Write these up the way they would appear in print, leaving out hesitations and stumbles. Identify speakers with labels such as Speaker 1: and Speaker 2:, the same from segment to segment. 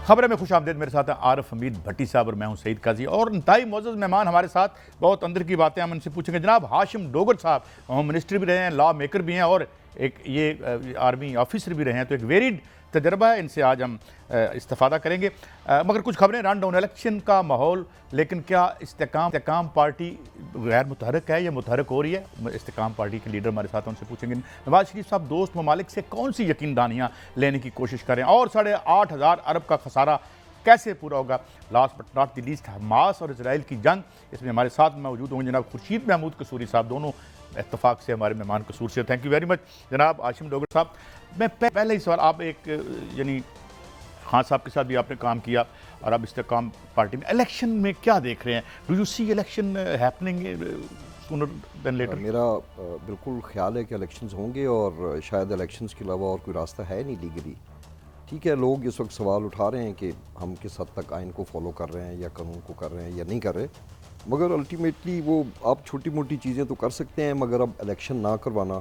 Speaker 1: खबर में खुश आमदेद। मेरे साथ हैं आरिफ हमीद भट्टी साहब और मैं हूं सईद काजी और इंतहाई मोअज़्ज़ज़ मेहमान हमारे साथ। बहुत अंदर की बातें हम इनसे पूछेंगे। जनाब हाशिम डोगर साहब होम मिनिस्टर भी रहे हैं, लॉ मेकर भी हैं और एक ये आर्मी ऑफिसर भी रहे हैं, तो एक वेरिड तजर्बा है। इनसे आज हम इस्तिफादा करेंगे। मगर कुछ खबरें रन डाउन इलेक्शन का माहौल, लेकिन क्या इस्तेकाम पार्टी गैर मुतहरक है या मुतहरक हो रही है? इस्तेकाम पार्टी के लीडर हमारे साथ हैं, उनसे पूछेंगे। नवाज शरीफ साहब दोस्त ममालिक से कौन सी यकीन दानियाँ लेने की कोशिश करें और 8,500 अरब का खसारा कैसे पूरा होगा? Last but not the least, Hamas और इसराइल की जंग, इसमें हमारे साथ मौजूद होंगे जनाब खुर्शीद महमूद कसूरी साहब, दोनों इत्तफाक से हमारे मेहमान कसूर से। थैंक यू वेरी मच जनाब हाशिम डोगर साहब। मैं पहले ही सवाल, आप एक यानी खान साहब के साथ भी आपने काम किया और अब इस्तेकाम पार्टी में इलेक्शन में क्या देख रहे हैं? Do you see election happening sooner than later?
Speaker 2: मेरा बिल्कुल ख्याल है कि इलेक्शंस होंगे और शायद इलेक्शंस के अलावा और कोई रास्ता है नहीं लीगली। ठीक है, लोग इस वक्त सवाल उठा रहे हैं कि हम किस हद तक आइन को फॉलो कर रहे हैं या कानून को कर रहे हैं या नहीं कर रहे, मगर अल्टीमेटली वो आप छोटी मोटी चीज़ें तो कर सकते हैं, मगर अब इलेक्शन ना करवाना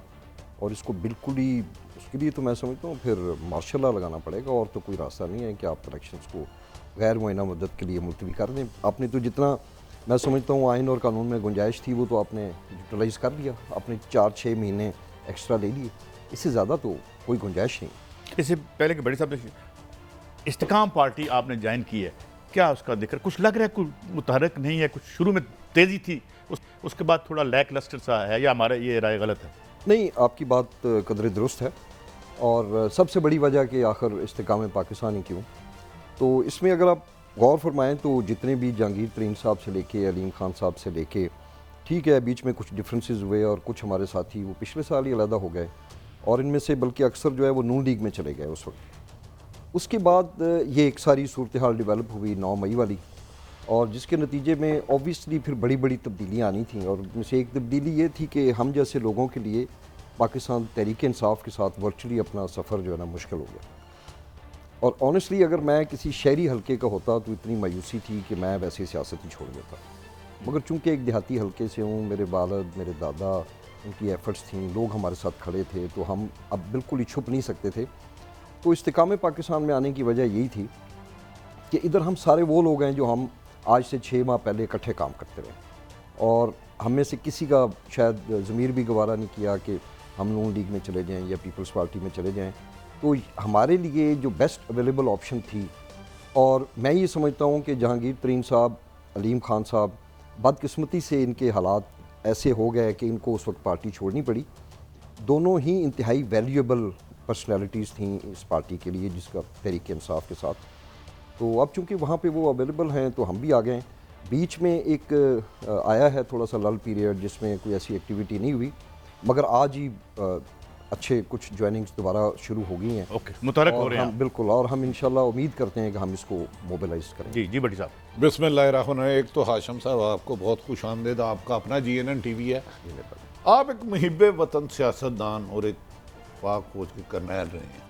Speaker 2: और इसको बिल्कुल ही, उसके लिए तो मैं समझता हूँ फिर मार्शल लॉ लगाना पड़ेगा और तो कोई रास्ता नहीं है कि आप इलेक्शंस को गैर मुआयना मुद्दत के लिए मुलतवी कर दें। आपने तो जितना मैं समझता हूँ आइन और कानून में गुंजाइश थी वो तो आपने यूटिलाइज़ कर लिया, आपने 4-6 महीने एक्स्ट्रा ले लिए, इससे ज़्यादा तो कोई गुंजाइश नहीं।
Speaker 1: इससे पहले कि बड़ी साहब इस्तेकाम पार्टी आपने ज्वाइन की है, क्या उसका जिक्र कुछ लग रहा है, कुछ मुतहरक नहीं है? कुछ शुरू में तेज़ी थी, उसके बाद थोड़ा लैक लस्टर सा है, या हमारा ये राय गलत है?
Speaker 2: नहीं, आपकी बात कदरे दुरुस्त है और सबसे बड़ी वजह कि आखिर इस्तेकाम पाकिस्तान ही क्यों, तो इसमें अगर आप गौर फरमाएँ तो जितने भी जहांगीर तरीन साहब से लेके अलीम खान साहब से लेके, ठीक है बीच में कुछ डिफरेंसेस हुए और कुछ हमारे साथी वो पिछले साल ही अलहदा हो गए और इनमें से बल्कि अक्सर जो है वो नून लीग में चले गए उस वक्त। उसके बाद ये एक सारी सूरत हाल डेवलप हुई 9 मई वाली, और जिसके नतीजे में ऑब्वियसली फिर बड़ी बड़ी तब्दीलियाँ आनी थी, और उनमें से एक तब्दीली ये थी कि हम जैसे लोगों के लिए पाकिस्तान तहरीक इंसाफ के साथ वर्चुअली अपना सफ़र जो है ना मुश्किल हो गया। और ऑनेस्टली अगर मैं किसी शहरी हलके का होता तो इतनी मायूसी थी कि मैं वैसे सियासत ही छोड़ देता, मगर चूँकि एक देहाती हलके से हूँ, मेरे वालिद मेरे दादा उनकी एफ़र्ट्स थी, लोग हमारे साथ खड़े थे, तो हम अब बिल्कुल ही छुप नहीं सकते थे। तो इस्तेकाम पाकिस्तान में आने की वजह यही थी कि इधर हम सारे वो लोग हैं जो हम आज से 6 माह पहले इकट्ठे काम करते रहे, और हम में से किसी का शायद ज़मीर भी गवारा नहीं किया कि हम नून लीग में चले जाएं या पीपल्स पार्टी में चले जाएं। तो हमारे लिए जो बेस्ट अवेलेबल ऑप्शन थी, और मैं ये समझता हूँ कि जहांगीर तरीन साहब, अलीम खान साहब, बदकिस्मती से इनके हालात ऐसे हो गए कि इनको उस वक्त पार्टी छोड़नी पड़ी। दोनों ही इंतहाई वैल्यूएबल पर्सनैलिटीज़ थी इस पार्टी के लिए, जिसका तहरीक इंसाफ के साथ। तो अब चूँकि वहाँ पे वो अवेलेबल हैं तो हम भी आ गए। बीच में एक आया है थोड़ा सा लल पीरियड जिसमें कोई ऐसी एक्टिविटी नहीं हुई, मगर आज ही अच्छे कुछ ज्वाइनिंग्स दोबारा शुरू हो गई हैं।
Speaker 1: ओके, मुतहरक हो रहे हैं
Speaker 2: बिल्कुल, और हम इंशाल्लाह उम्मीद करते हैं कि हम इसको मोबिलाइज करें।
Speaker 1: जी जी भट्टी साहब।
Speaker 3: बिस्मिल्लाहिर्रहमानिर्रहीम। एक तो हाशिम साहब आपको बहुत खुश आमदेद, आपका अपना GNN TV है, आप एक मुहिब वतन सियासतदान और एक पाक फौज के करनैल रहे हैं।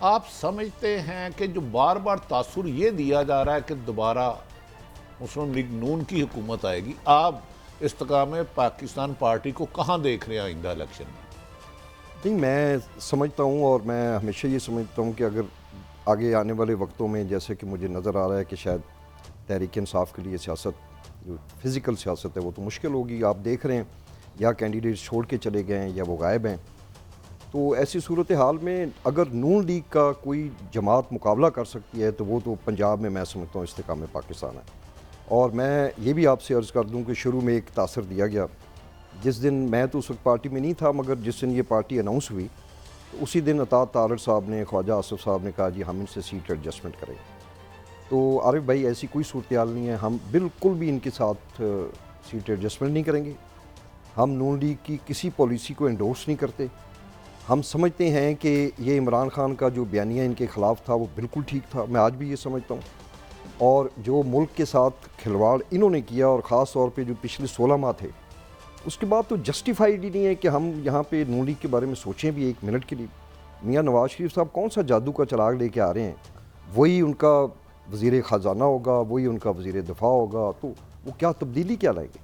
Speaker 3: आप समझते हैं कि जो बार बार तासुर ये दिया जा रहा है कि दोबारा मुस्लिम लीग नून की हुकूमत आएगी, आप इस्तेकाम पाकिस्तान पार्टी को कहाँ देख रहे हैं आइंदा इलेक्शन में?
Speaker 2: नहीं, मैं समझता हूँ और मैं हमेशा ये समझता हूँ कि अगर आगे आने वाले वक्तों में जैसे कि मुझे नज़र आ रहा है कि शायद तहरीक इंसाफ के लिए सियासत, जो फिज़िकल सियासत है वो तो मुश्किल होगी। आप देख रहे हैं या कैंडिडेट्स छोड़ के चले गए हैं या वो गायब हैं, तो ऐसी सूरत हाल में अगर नून लीग का कोई जमात मुकाबला कर सकती है तो वो तो पंजाब में मैं समझता हूँ इस्तेकाम पाकिस्तान है। और मैं ये भी आपसे अर्ज़ कर दूँ कि शुरू में एक तासर दिया गया, जिस दिन मैं तो उस वक्त पार्टी में नहीं था, मगर जिस दिन ये पार्टी अनाउंस हुई तो उसी दिन अतात तारड़ साहब ने, ख्वाजा आसिफ साहब ने कहा जी हम इनसे सीट एडजस्टमेंट करेंगे। तो आरिफ भाई ऐसी कोई सूरत हाल नहीं है, हम बिल्कुल भी इनके साथ सीट एडजस्टमेंट नहीं करेंगे। हम नून लीग की किसी पॉलिसी को एंडोर्स नहीं करते। हम समझते हैं कि ये इमरान खान का जो बयानिया इनके ख़िलाफ़ था वो बिल्कुल ठीक था, मैं आज भी ये समझता हूँ। और जो मुल्क के साथ खिलवाड़ इन्होंने किया, और ख़ास तौर पे जो पिछले 16 माह थे, उसके बाद तो जस्टिफाइड ही नहीं है कि हम यहाँ पे नून लीग के बारे में सोचें भी एक मिनट के लिए। मियाँ नवाज शरीफ साहब कौन सा जादू का चिराग लेके आ रहे हैं, वही उनका वज़ीर ख़जाना होगा, वही उनका वज़ीर दिफा होगा, तो वो क्या तब्दीली क्या लाएंगे?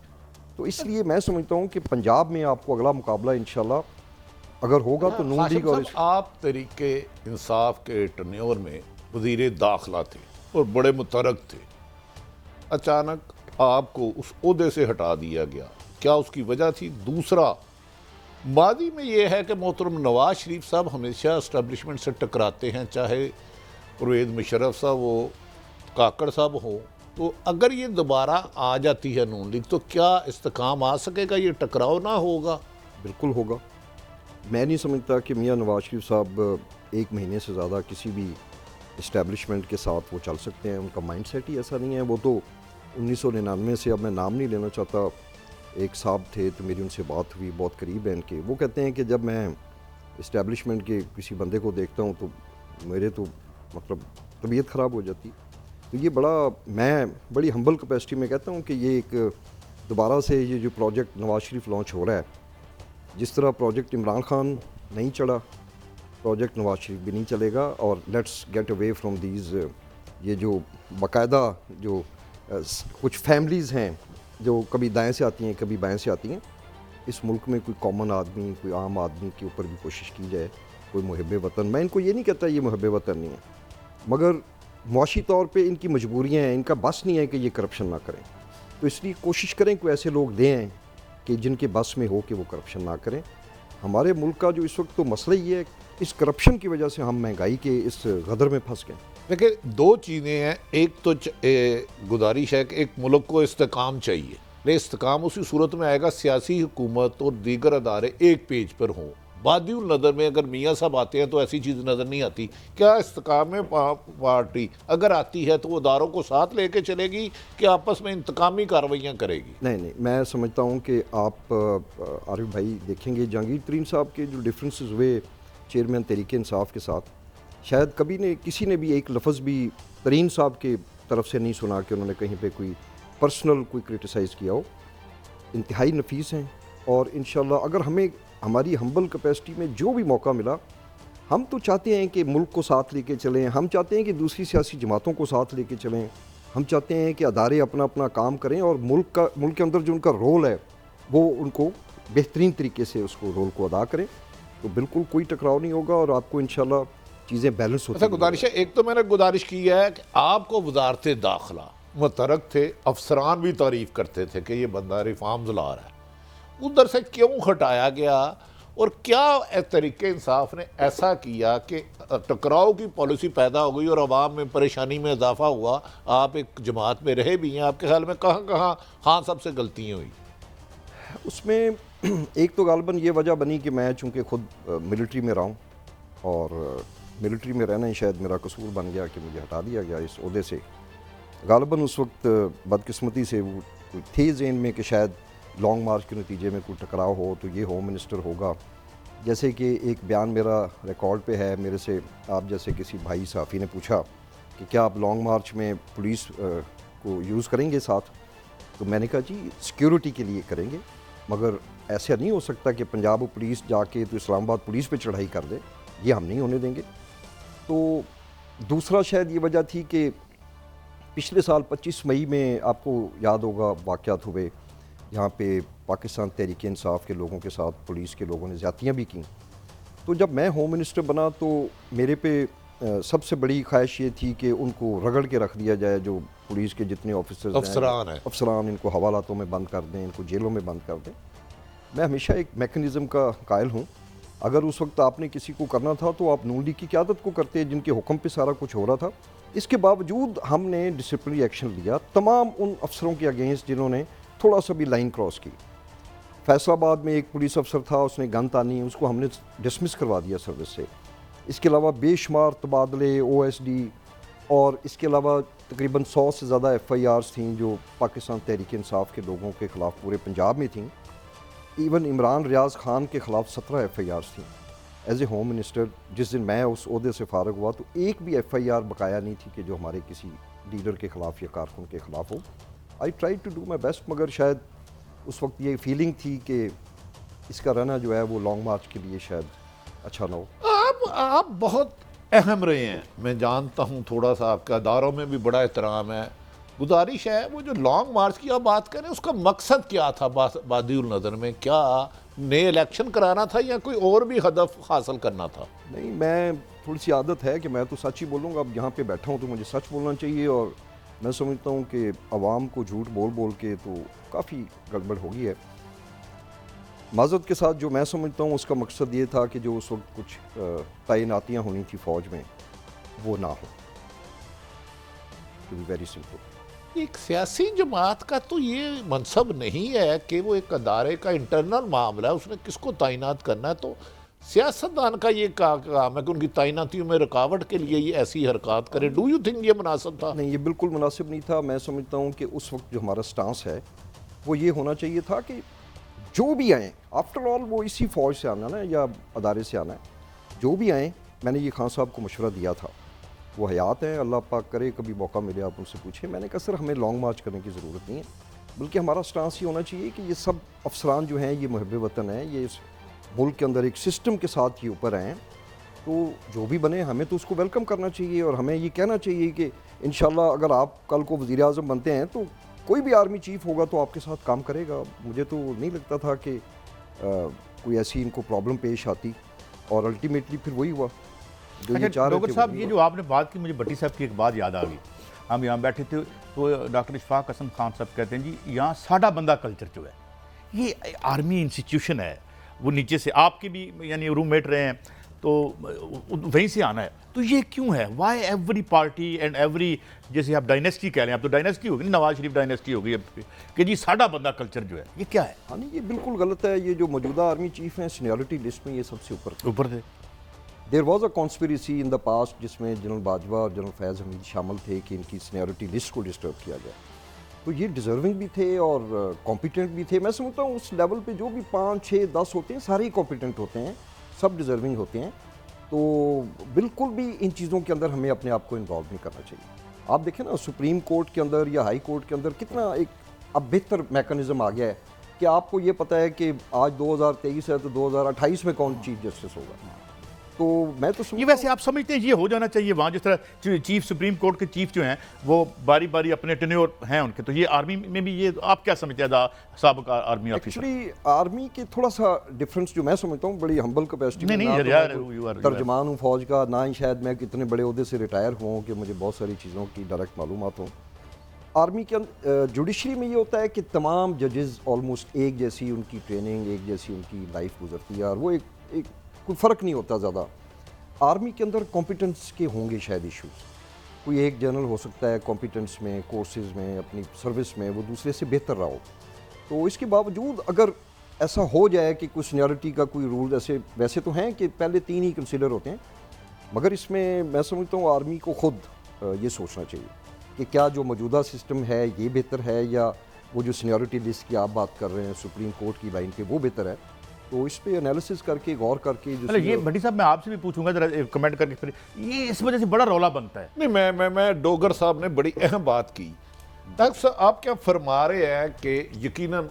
Speaker 2: तो इसलिए मैं समझता हूँ कि पंजाब में आपको अगला मुकाबला इंशाल्लाह अगर होगा तो नून लीग। और
Speaker 3: आप तरीके इंसाफ के टर्न्योर में वज़ीर दाखिला थे और बड़े मुतरक थे, अचानक आपको उस ओहदे से हटा दिया गया, क्या उसकी वजह थी? दूसरा, मादी में ये है कि मोहतरम नवाज शरीफ साहब हमेशा इस्टेब्लिशमेंट से टकराते हैं, चाहे परवेज़ मुशर्रफ साहब हो, काकड़ साहब हो, तो अगर ये दोबारा आ जाती है नून लीग तो क्या इस्तेकाम आ सकेगा, ये टकराव ना होगा?
Speaker 2: बिल्कुल होगा। मैं नहीं समझता कि मियाँ नवाज शरीफ साहब एक महीने से ज़्यादा किसी भी इस्टेब्लिशमेंट के साथ वो चल सकते हैं, उनका माइंडसेट ही ऐसा नहीं है। वो तो 1999 से, अब मैं नाम नहीं लेना चाहता, एक साहब थे तो मेरी उनसे बात हुई, बहुत करीब है इनके। वो कहते हैं कि जब मैं इस्टेब्लिशमेंट के किसी बंदे को देखता हूँ तो मेरे तो मतलब तबीयत ख़राब हो जाती। तो ये मैं बड़ी हम्बल कैपेसिटी में कहता हूँ कि ये एक दोबारा से ये जो प्रोजेक्ट नवाज शरीफ लॉन्च हो रहा है, जिस तरह प्रोजेक्ट इमरान खान नहीं चला, प्रोजेक्ट नवाज शरीफ भी नहीं चलेगा। और let's get away from these, ये जो बाकायदा जो कुछ फैमिलीज़ हैं जो कभी दाएं से आती हैं कभी बाएं से आती हैं, इस मुल्क में कोई कॉमन आदमी, कोई आम आदमी के ऊपर भी कोशिश की जाए, कोई मुहब्बे वतन। मैं इनको ये नहीं कहता ये मुहब्बे वतन नहीं है, मगर मुआशी तौर पे इनकी मजबूरियाँ हैं, इनका बस नहीं है कि ये करप्शन ना करें। तो इसलिए कोशिश करें कोई ऐसे लोग दें कि जिनके बस में हो कि वो करप्शन ना करें। हमारे मुल्क का जो इस वक्त तो मसला ही है, इस करप्शन की वजह से हम महंगाई के इस गदर में फंस गए।
Speaker 3: देखिए, दो चीज़ें हैं, एक तो गुजारिश है कि एक मुल्क को इस्तेकाम चाहिए, लेकिन इस्तेकाम उसी सूरत में आएगा सियासी हुकूमत और दीगर अदारे एक पेज पर हों। बादिउल नज़र में अगर मियाँ साहब आते हैं तो ऐसी चीज़ नज़र नहीं आती। क्या इस्तेकाम में पार्टी अगर आती है तो वो अदारों को साथ लेके चलेगी कि आपस में इंतकामी कार्रवाइयाँ करेगी?
Speaker 2: नहीं, मैं समझता हूँ कि आप आरिफ भाई देखेंगे जहांगीर तरीन साहब के जो डिफरेंसेस हुए चेयरमैन तहरीक इंसाफ के साथ, शायद कभी ने किसी ने भी एक लफ्ज़ भी तरीन साहब के तरफ से नहीं सुना कि उन्होंने कहीं पे कोई पर्सनल कोई क्रिटिसाइज़ किया हो। इंतहाई नफीस हैं और इंशाल्लाह अगर हमें हमारी हम्बल कैपेसिटी में जो भी मौका मिला, हम तो चाहते हैं कि मुल्क को साथ लेके चलें, हम चाहते हैं कि दूसरी सियासी जमातों को साथ लेके चलें, हम चाहते हैं कि अदारे अपना अपना काम करें और मुल्क के अंदर जो उनका रोल है वो उनको बेहतरीन तरीके से उसको रोल को अदा करें। तो बिल्कुल कोई टकराव नहीं होगा और आपको इंशाल्लाह चीज़ें बैलेंस होती हैं।
Speaker 3: गुजारिश है, एक तो मैंने गुजारिश की है कि आपको वजारत दाखिला मुतरक थे, अफसरान भी तारीफ़ करते थे कि ये बंदा रिफॉर्म्स ला रहा है, उधर से क्यों हटाया गया? और क्या तरीके इंसाफ ने ऐसा किया कि टकराव की पॉलिसी पैदा हो गई और अवाम में परेशानी में इजाफा हुआ? आप एक जमात में रहे भी हैं, आपके ख्याल में कहाँ कहाँ खान साहब से गलतियाँ हुई?
Speaker 2: उसमें एक तो गालबन ये वजह बनी कि मैं चूँकि खुद मिलिट्री में रहा हूँ और मिलिट्री में रहना ही शायद मेरा कसूर बन गया कि मुझे हटा दिया गया इस ओहदे से। गालबन उस वक्त बदकिस्मती से वो थी ज़हन में कि शायद लॉन्ग मार्च के नतीजे में कोई टकराव हो तो ये होम मिनिस्टर होगा। जैसे कि एक बयान मेरा रिकॉर्ड पे है, मेरे से आप जैसे किसी भाई साफ़ी ने पूछा कि क्या आप लॉन्ग मार्च में पुलिस को यूज़ करेंगे साथ, तो मैंने कहा जी सिक्योरिटी के लिए करेंगे, मगर ऐसा नहीं हो सकता कि पंजाब पुलिस जाके तो इस्लामाबाद पुलिस पे चढ़ाई कर दे, ये हम नहीं होने देंगे। तो दूसरा शायद ये वजह थी कि पिछले साल 25 मई में आपको याद होगा वाक़यात हुए यहाँ पे पाकिस्तान तहरीक इंसाफ के लोगों के साथ पुलिस के लोगों ने ज़्यादतियाँ भी की। तो जब मैं होम मिनिस्टर बना तो मेरे पे सबसे बड़ी ख्वाहिश ये थी कि उनको रगड़ के रख दिया जाए, जो पुलिस के जितने अफसरान इनको हवालातों में बंद कर दें, इनको जेलों में बंद कर दें। मैं हमेशा एक मैकेनिज़्म का कायल हूँ। अगर उस वक्त आपने किसी को करना था तो आप नून लीग की क़यादत को करते, जिनके हुक्म पे सारा कुछ हो रहा था। इसके बावजूद हमने डिसिप्लिनरी एक्शन लिया तमाम उन अफसरों के अगेंस्ट जिन्होंने थोड़ा सा भी लाइन क्रॉस की। फैसलाबाद में एक पुलिस अफसर था, उसने गन तानी, उसको हमने डिसमिस करवा दिया सर्विस से। इसके अलावा बेशुमार तबादले OSD और इसके अलावा तकरीबन 100 से ज़्यादा FIRs थीं जो पाकिस्तान तहरीक इंसाफ के लोगों के ख़िलाफ़ पूरे पंजाब में थीं। इवन इमरान रियाज़ खान के ख़िलाफ़ 17 FIRs थीं। एज ए होम मिनिस्टर जिस दिन मैं उस ओहदे से फारग हुआ तो एक भी FIR बकाया नहीं थी कि जो हमारे किसी लीडर के ख़िलाफ़ या कारकुन के ख़िलाफ़ हो। I try to do my best, मगर शायद उस वक्त ये फीलिंग थी कि इसका रहना जो है वो लॉन्ग मार्च के लिए शायद अच्छा ना हो।
Speaker 3: आप बहुत अहम रहे हैं, मैं जानता हूँ, थोड़ा सा आपके अदारों में भी बड़ा एहतराम है। गुजारिश है, वो जो लॉन्ग मार्च की आप बात करें उसका मकसद क्या था बादिउल नज़र में? क्या नए इलेक्शन कराना था या कोई और भी हदफ हासिल करना था?
Speaker 2: नहीं, मैं थोड़ी सी आदत है कि मैं तो सच ही बोलूँगा, अब यहाँ पे बैठा हूँ तो मुझे सच बोलना चाहिए, और मैं समझता हूँ कि आवाम को झूठ बोल बोल के तो काफ़ी गड़बड़ हो गई है। माज़रत के साथ जो मैं समझता हूँ उसका मकसद ये था कि जो उस वक्त कुछ तैनातियाँ होनी थी फ़ौज में वो ना हो, टू बी वेरी सिंपल।
Speaker 3: एक सियासी जमात का तो ये मनसब नहीं है कि वो एक अदारे का इंटरनल मामला है, उसने किसको तैनात करना है, तो सियासतदान का ये काम है कि उनकी तैनातियों में रुकावट के लिए ये ऐसी हरकत करे। डू यू थिंक ये मुनासिब था?
Speaker 2: नहीं, ये बिल्कुल मुनासिब नहीं था। मैं समझता हूँ कि उस वक्त जो हमारा स्टांस है वो ये होना चाहिए था कि जो भी आएँ, आफ्टर ऑल वो इसी फ़ौज से आना ना या अदारे से आना है, जो भी आएँ, मैंने ये खान साहब को मशवरा दिया था, वो हयात हैं, अल्लाह पाक करे कभी मौका मिले आप उनसे पूछें। मैंने कहा सर हमें लॉन्ग मार्च करने की ज़रूरत नहीं है, बल्कि हमारा स्टांस ये होना चाहिए कि ये सब अफसरान जो हैं ये मुहब्बे वतन हैं, ये इस मुल्क के अंदर एक सिस्टम के साथ ये ऊपर आएँ, तो जो भी बने हमें तो उसको वेलकम करना चाहिए, और हमें ये कहना चाहिए कि इंशाल्लाह अगर आप कल को वज़ीर आज़म बनते हैं तो कोई भी आर्मी चीफ़ होगा तो आपके साथ काम करेगा। मुझे तो नहीं लगता था कि कोई ऐसी इनको प्रॉब्लम पेश आती, और अल्टीमेटली फिर वही हुआ जो ये चाह रहे
Speaker 1: डोगर
Speaker 2: थे।
Speaker 1: साहब, ये जो आपने बात की, मुझे भट्टी साहब की एक बात याद आ गई। हम यहाँ बैठे थे तो डॉक्टर इशफाक हसन खान साहब कहते हैं जी यहाँ साडा बंदा कल्चर जो है, ये आर्मी इंस्टीट्यूशन है, वो नीचे से आपके भी यानी रूममेट रहे हैं तो वहीं से आना है, तो ये क्यों है? Why every party and every, जैसे आप डायनेस्टी कह रहे हैं, अब तो डायनेस्टी होगी, नवाज शरीफ डायनेस्टी होगी अब कि जी साडा बंदा कल्चर जो है, ये क्या है?
Speaker 2: हाँ नहीं, ये बिल्कुल गलत है। ये जो मौजूदा आर्मी चीफ हैं सीनियरिटी लिस्ट में ये सबसे ऊपर
Speaker 1: थे।
Speaker 2: There was a conspiracy in the past जिसमें जनरल बाजवा और जनरल फैज़ हमीद शामिल थे कि इनकी सीनियरिटी लिस्ट को डिस्टर्ब किया जाए, तो ये डिज़र्विंग भी थे और कॉम्पिटेंट भी थे। मैं समझता हूँ उस लेवल पे जो भी 5, 6, 10 होते हैं सारे ही कॉम्पिटेंट होते हैं, सब डिज़र्विंग होते हैं, तो बिल्कुल भी इन चीज़ों के अंदर हमें अपने आप को इन्वॉल्व नहीं करना चाहिए। आप देखें ना सुप्रीम कोर्ट के अंदर या हाई कोर्ट के अंदर कितना एक अब बेहतर मैकेनिज़्म आ गया है कि आपको ये पता है कि आज 2023 है तो 2028 में कौन चीफ जस्टिस होगा। तो मैं तो
Speaker 1: ये वैसे आप समझते हैं ये हो जाना चाहिए वहाँ, जिस तरह चीफ सुप्रीम कोर्ट के चीफ जो हैं वो बारी बारी अपने टेन्योर हैं उनके, तो ये आर्मी में भी ये आप क्या समझते हैं साबिक़ आर्मी ऑफिसर?
Speaker 2: एक्चुअली आर्मी के थोड़ा सा डिफरेंस जो मैं समझता हूँ, बड़ी हम्बल कैपेसिटी में,
Speaker 1: नहीं यार,
Speaker 2: तर्जमान हूँ फौज का, ना ही शायद मैं कितने बड़े ओहदे से रिटायर हुआ हूँ कि मुझे बहुत सारी चीज़ों की डायरेक्ट मालूमात हो। आर्मी के जुडिशरी में ये होता है कि तमाम जजेस ऑलमोस्ट एक जैसी उनकी ट्रेनिंग, एक जैसी उनकी लाइफ गुजरती है, और वो एक कोई फ़र्क नहीं होता ज़्यादा। आर्मी के अंदर कॉम्पिटेंस के होंगे शायद इश्यूज़, कोई एक जनरल हो सकता है कॉम्पिटेंस में, कोर्सेज़ में, अपनी सर्विस में वो दूसरे से बेहतर रहा हो, तो इसके बावजूद अगर ऐसा हो जाए कि कुछ सीनियरिटी का कोई रूल, ऐसे वैसे तो हैं कि पहले 3 ही कंसिडर होते हैं, मगर इसमें मैं समझता हूँ आर्मी को खुद ये सोचना चाहिए कि क्या जो मौजूदा सिस्टम है ये बेहतर है, या वो जो सीनियरिटी लिस्ट की आप बात कर रहे हैं सुप्रीम कोर्ट की लाइन पे वो बेहतर है। तो इस पे एनालिसिस करके, गौर करके जो
Speaker 1: ये भट्टी साहब मैं आपसे भी पूछूंगा जरा कमेंट करके, फिर ये इस वजह से बड़ा रौला बनता है।
Speaker 3: नहीं, मैं डोगर साहब ने बड़ी अहम बात की। डॉक्टर साहब आप क्या फरमा रहे हैं कि यकीनन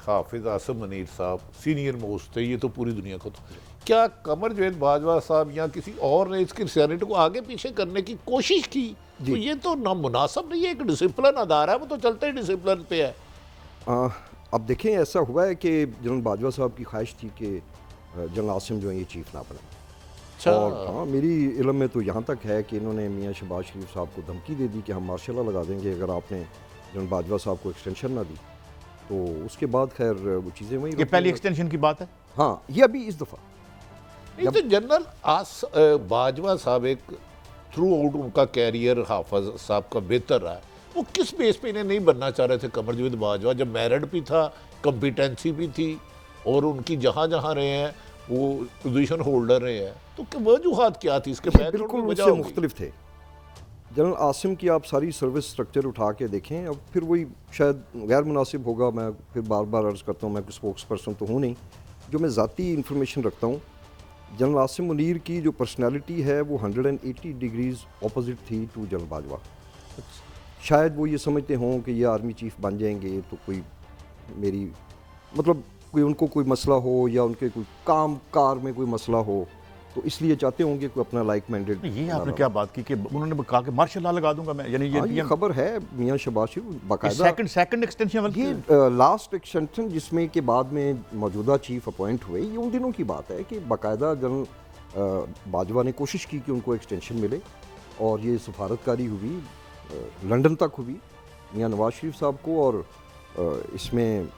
Speaker 3: हाफिज आसिम मुनीर साहब सीनियर मोस्ट थे, ये तो पूरी दुनिया को, तो क्या कमर जावेद बाजवा साहब या किसी और ने इसकी सीनियरिटी को आगे पीछे करने की कोशिश की? तो ये तो नामुनासिब नहीं है, एक डिसिप्लिन अदारा है, वो तो चलते ही डिसिप्लिन पे है।
Speaker 2: अब देखें ऐसा हुआ है कि जनरल बाजवा साहब की ख्वाहिश थी कि जनरल आसिम जो है ये चीफ ना बने, और हाँ मेरी इल्म में तो यहाँ तक है कि इन्होंने मियाँ शहबाज शरीफ साहब को धमकी दे दी कि हम मार्शल लगा देंगे अगर आपने जनरल बाजवा साहब को एक्सटेंशन ना दी। तो उसके बाद खैर वो चीज़ें वही,
Speaker 1: ये पहली एक्सटेंशन की बात है।
Speaker 2: हाँ ये अभी इस दफ़ा
Speaker 3: नहीं, तो जनरल बाजवा साहब एक थ्रू आउट उनका कैरियर हाफिज साहब का बेहतर रहा है, वो किस बेस पे इन्हें नहीं बनना चाह रहे थे कमर जावेद बाजवा, जब मेरिट भी था, कॉम्पिटेंसी भी थी, और उनकी जहाँ जहाँ रहे हैं वो पोजीशन होल्डर रहे हैं, तो वजूहात क्या थी इसके?
Speaker 2: बिल्कुल उससे मुख्तलिफ थे। जनरल आसिम की आप सारी सर्विस स्ट्रक्चर उठा के देखें, अब फिर वही शायद गैर मुनासिब होगा, मैं फिर बार बार अर्ज़ करता हूँ, मैं कोई स्पोक्स पर्सन तो हूँ नहीं, जो मैं ज़ाती इन्फॉर्मेशन रखता हूँ, जनरल आसिम मुनीर की जो पर्सनैलिटी है वो 180 डिग्रीज़ अपोजिट थी टू जनरल बाजवा। शायद वो ये समझते हों कि ये आर्मी चीफ बन जाएंगे तो कोई मेरी मतलब कोई उनको कोई मसला हो या उनके कोई काम कार में कोई मसला हो, तो इसलिए चाहते होंगे कोई अपना लाइक माइंडेड।
Speaker 1: ये आपने क्या बात की कि उन्होंने कहा कि मार्शल लॉ लगा दूंगा मैं, यानी
Speaker 2: ये खबर है मियाँ शहबाज शरीफ बाकायदा
Speaker 1: सेकंड एक्सटेंशन,
Speaker 2: ये लास्ट एक्सटेंशन जिसमें के बाद में मौजूदा चीफ अपॉइंट हुए, ये उन दिनों की बात है कि बाकायदा जनरल बाजवा ने कोशिश की कि उनको एक्सटेंशन मिले और ये सफारतकारी हुई, लंदन तक हुई मियां नवाज शरीफ साहब को। और इसमें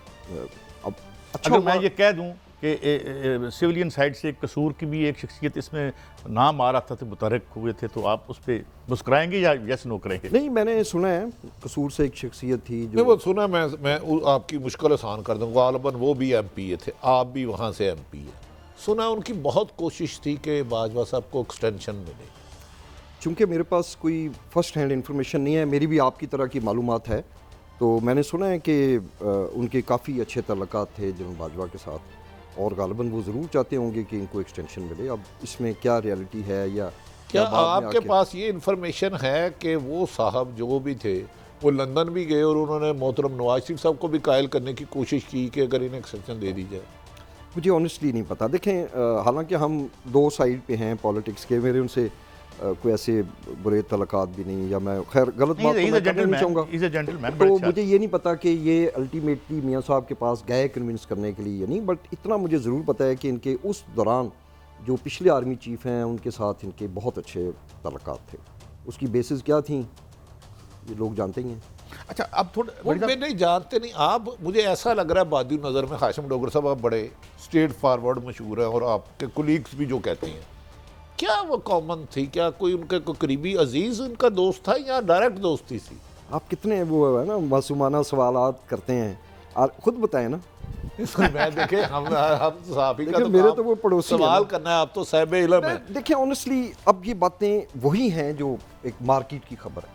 Speaker 2: अब अच्छा
Speaker 1: अगर मैं
Speaker 2: हुआ-
Speaker 1: ये कह दूं कि सिविलियन साइड से कसूर की भी एक शख्सियत इसमें नाम आ रहा था तो मुतहरक हुए थे, तो आप उस पर मुस्कुराएंगे या यस नो करेंगे?
Speaker 2: नहीं, मैंने सुना है कसूर से एक शख्सियत थी
Speaker 3: नहीं
Speaker 2: जो
Speaker 3: वो सुना, आपकी मुश्किल आसान कर दूँ, गालिबन वो भी एमपी थे, आप भी वहाँ से एमपी है। सुना उनकी बहुत कोशिश थी कि बाजवा साहब को एक्सटेंशन मिले।
Speaker 2: चूँकि मेरे पास कोई फर्स्ट हैंड इंफॉर्मेशन नहीं है, मेरी भी आपकी तरह की मालूमात है, तो मैंने सुना है कि उनके काफ़ी अच्छे तल्लुकात थे जनरल बाजवा के साथ और गालिबन वो ज़रूर चाहते होंगे कि इनको एक्सटेंशन मिले। अब इसमें क्या रियलिटी है या
Speaker 3: क्या
Speaker 2: बाद में
Speaker 3: आपके
Speaker 2: आके-
Speaker 3: पास ये इन्फॉर्मेशन है कि वो साहब जो भी थे वो लंदन भी गए और उन्होंने मोहतरम नवाज शरीफ साहब को भी कायल करने की कोशिश की कि अगर इन्हें एक्सटेंशन दे दी जाए?
Speaker 2: मुझे ऑनेस्टली नहीं पता। देखें, हालांकि हम दो साइड पे हैं पॉलिटिक्स के, मेरे उनसे कोई ऐसे बुरे तलकात भी नहीं, या मैं खैर गलत बात तो मैं करना नहीं चाहूँगा। तो मुझे ये नहीं पता कि ये अल्टीमेटली मियाँ साहब के पास गए कन्विंस करने के लिए या नहीं, बट इतना मुझे ज़रूर पता है कि इनके उस दौरान जो पिछले आर्मी चीफ हैं उनके साथ इनके बहुत अच्छे तल्लुकात थे। उसकी बेसिस क्या थी ये लोग जानते ही हैं।
Speaker 1: अच्छा, अब
Speaker 3: वो मैं नहीं जानते नहीं आप, मुझे ऐसा लग रहा है बादी नज़र में हाशिम डोगर साहब आप बड़े स्ट्रेट फॉरवर्ड मशहूर हैं और आपके कुलीग्स भी जो कहते हैं, क्या वो कॉमन थी? क्या कोई उनका कोई करीबी अजीज उनका दोस्त था या डायरेक्ट दोस्ती थी?
Speaker 2: आप कितने वो है ना मासूमाना सवालात करते हैं, और खुद बताएं ना।
Speaker 3: मैं देखे हम साहबी का
Speaker 2: देखिए,
Speaker 3: तो
Speaker 2: मेरे
Speaker 3: काम
Speaker 2: तो वो पड़ोसी हैं
Speaker 3: सवाल
Speaker 2: ना।
Speaker 3: करना है, आप तो साहिब इल्म है।
Speaker 2: देखिए ऑनेस्टली अब ये बातें वही हैं जो एक मार्केट की खबर है,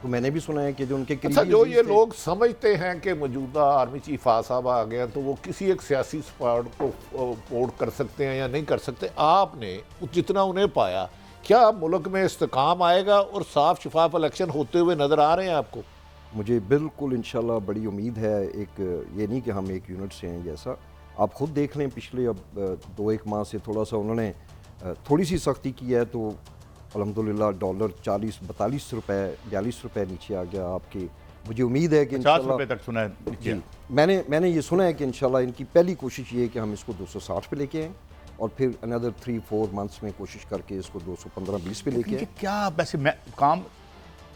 Speaker 2: तो मैंने भी सुना है कि जो उनके
Speaker 3: अच्छा,
Speaker 2: करीबी
Speaker 3: जो
Speaker 2: अजीज
Speaker 3: ये
Speaker 2: थे-
Speaker 3: लोग समझते हैं कि मौजूदा आर्मी चीफ साहब आ गए हैं तो वो किसी एक सियासी स्क्वाड को पोर्ट कर सकते हैं या नहीं कर सकते, आपने जितना उन्हें पाया, क्या मुल्क में इस्तेकाम आएगा और साफ शफाफ इलेक्शन होते हुए नज़र आ रहे हैं आपको?
Speaker 2: मुझे बिल्कुल इंशाल्लाह बड़ी उम्मीद है। एक ये नहीं कि हम एक यूनिट से हैं, जैसा आप खुद देख लें पिछले अब 2-1 माह से थोड़ा सा उन्होंने थोड़ी सी सख्ती की है, तो अल्हम्दुलिल्लाह डॉलर 40-42 रुपए 42 रुपए नीचे आ गया आपके। मुझे उम्मीद है कि
Speaker 1: 50
Speaker 2: इंशाल्लाह
Speaker 1: रुपए तक सुना है नीचे।
Speaker 2: जी, मैंने ये सुना है कि इंशाल्लाह इनकी पहली कोशिश ये है कि हम इसको 260 पे लेके आएँ और फिर अनदर 3-4 मंथ्स में कोशिश करके इसको 215-20 पे लेके
Speaker 1: इनके
Speaker 2: आएँ।
Speaker 1: क्या वैसे काम,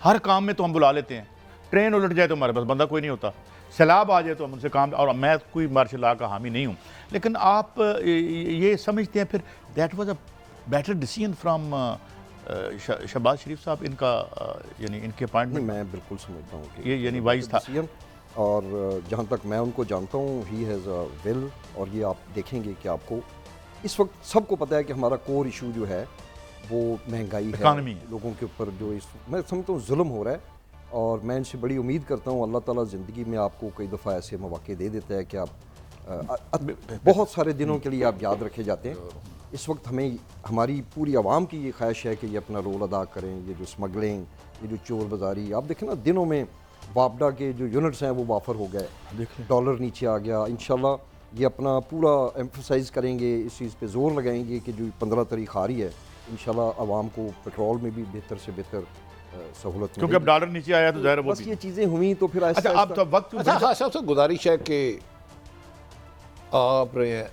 Speaker 1: हर काम में तो हम बुला लेते हैं, ट्रेन उलट जाए तो हमारे पास बंदा कोई नहीं होता, सैलाब आ जाए तो हम उनसे काम, और मैं कोई मार्शल लॉ का हामी नहीं हूँ, लेकिन आप ये समझते हैं फिर that was a better decision from Shehbaz Sharif साहब, इनका यानी इनके
Speaker 2: नहीं,
Speaker 1: अपॉइंटमेंट?
Speaker 2: मैं बिल्कुल समझता हूँ कि
Speaker 1: ये यानी वाइज था।
Speaker 2: डिसीजन, और जहाँ तक मैं उनको जानता हूँ ही हैज़ अ विल, और ये आप देखेंगे कि आपको इस वक्त सबको पता है कि हमारा कोर इशू जो है वो महंगाई है,
Speaker 1: इकॉनमी है।
Speaker 2: लोगों के ऊपर जो इस मैं समझता हूँ जुल्म हो रहा है, और मैं इनसे बड़ी उम्मीद करता हूँ अल्लाह ताला ज़िंदगी में आपको कई दफ़ा ऐसे मौके दे देता है कि आप बहुत सारे दिनों के लिए आप याद रखे जाते हैं। इस वक्त हमें हमारी पूरी आवाम की ये ख्वाहिश है कि ये अपना रोल अदा करें। ये जो स्मगलिंग, ये जो चोर बाज़ारी, आप देखें ना दिनों में वापडा के जो यूनिट्स हैं वो वाफर हो गए, डॉलर नीचे आ गया। इंशाल्लाह ये अपना पूरा एम्फसाइज़ करेंगे, इस चीज़ पे ज़ोर लगाएंगे कि जो 15 तारीख आ रही है इंशाल्लाह आवाम को पेट्रोल में भी बेहतर से बेहतर सहूलत
Speaker 1: क्योंकि अब डॉलर नीचे आया तो ज़ाहिर है वो
Speaker 2: बस
Speaker 1: भी।
Speaker 2: ये चीज़ें हुई तो फिर
Speaker 1: अच्छा, अब तो वक्त
Speaker 3: अच्छा हाँ साहब से गुजारिश है कि आप रहे हैं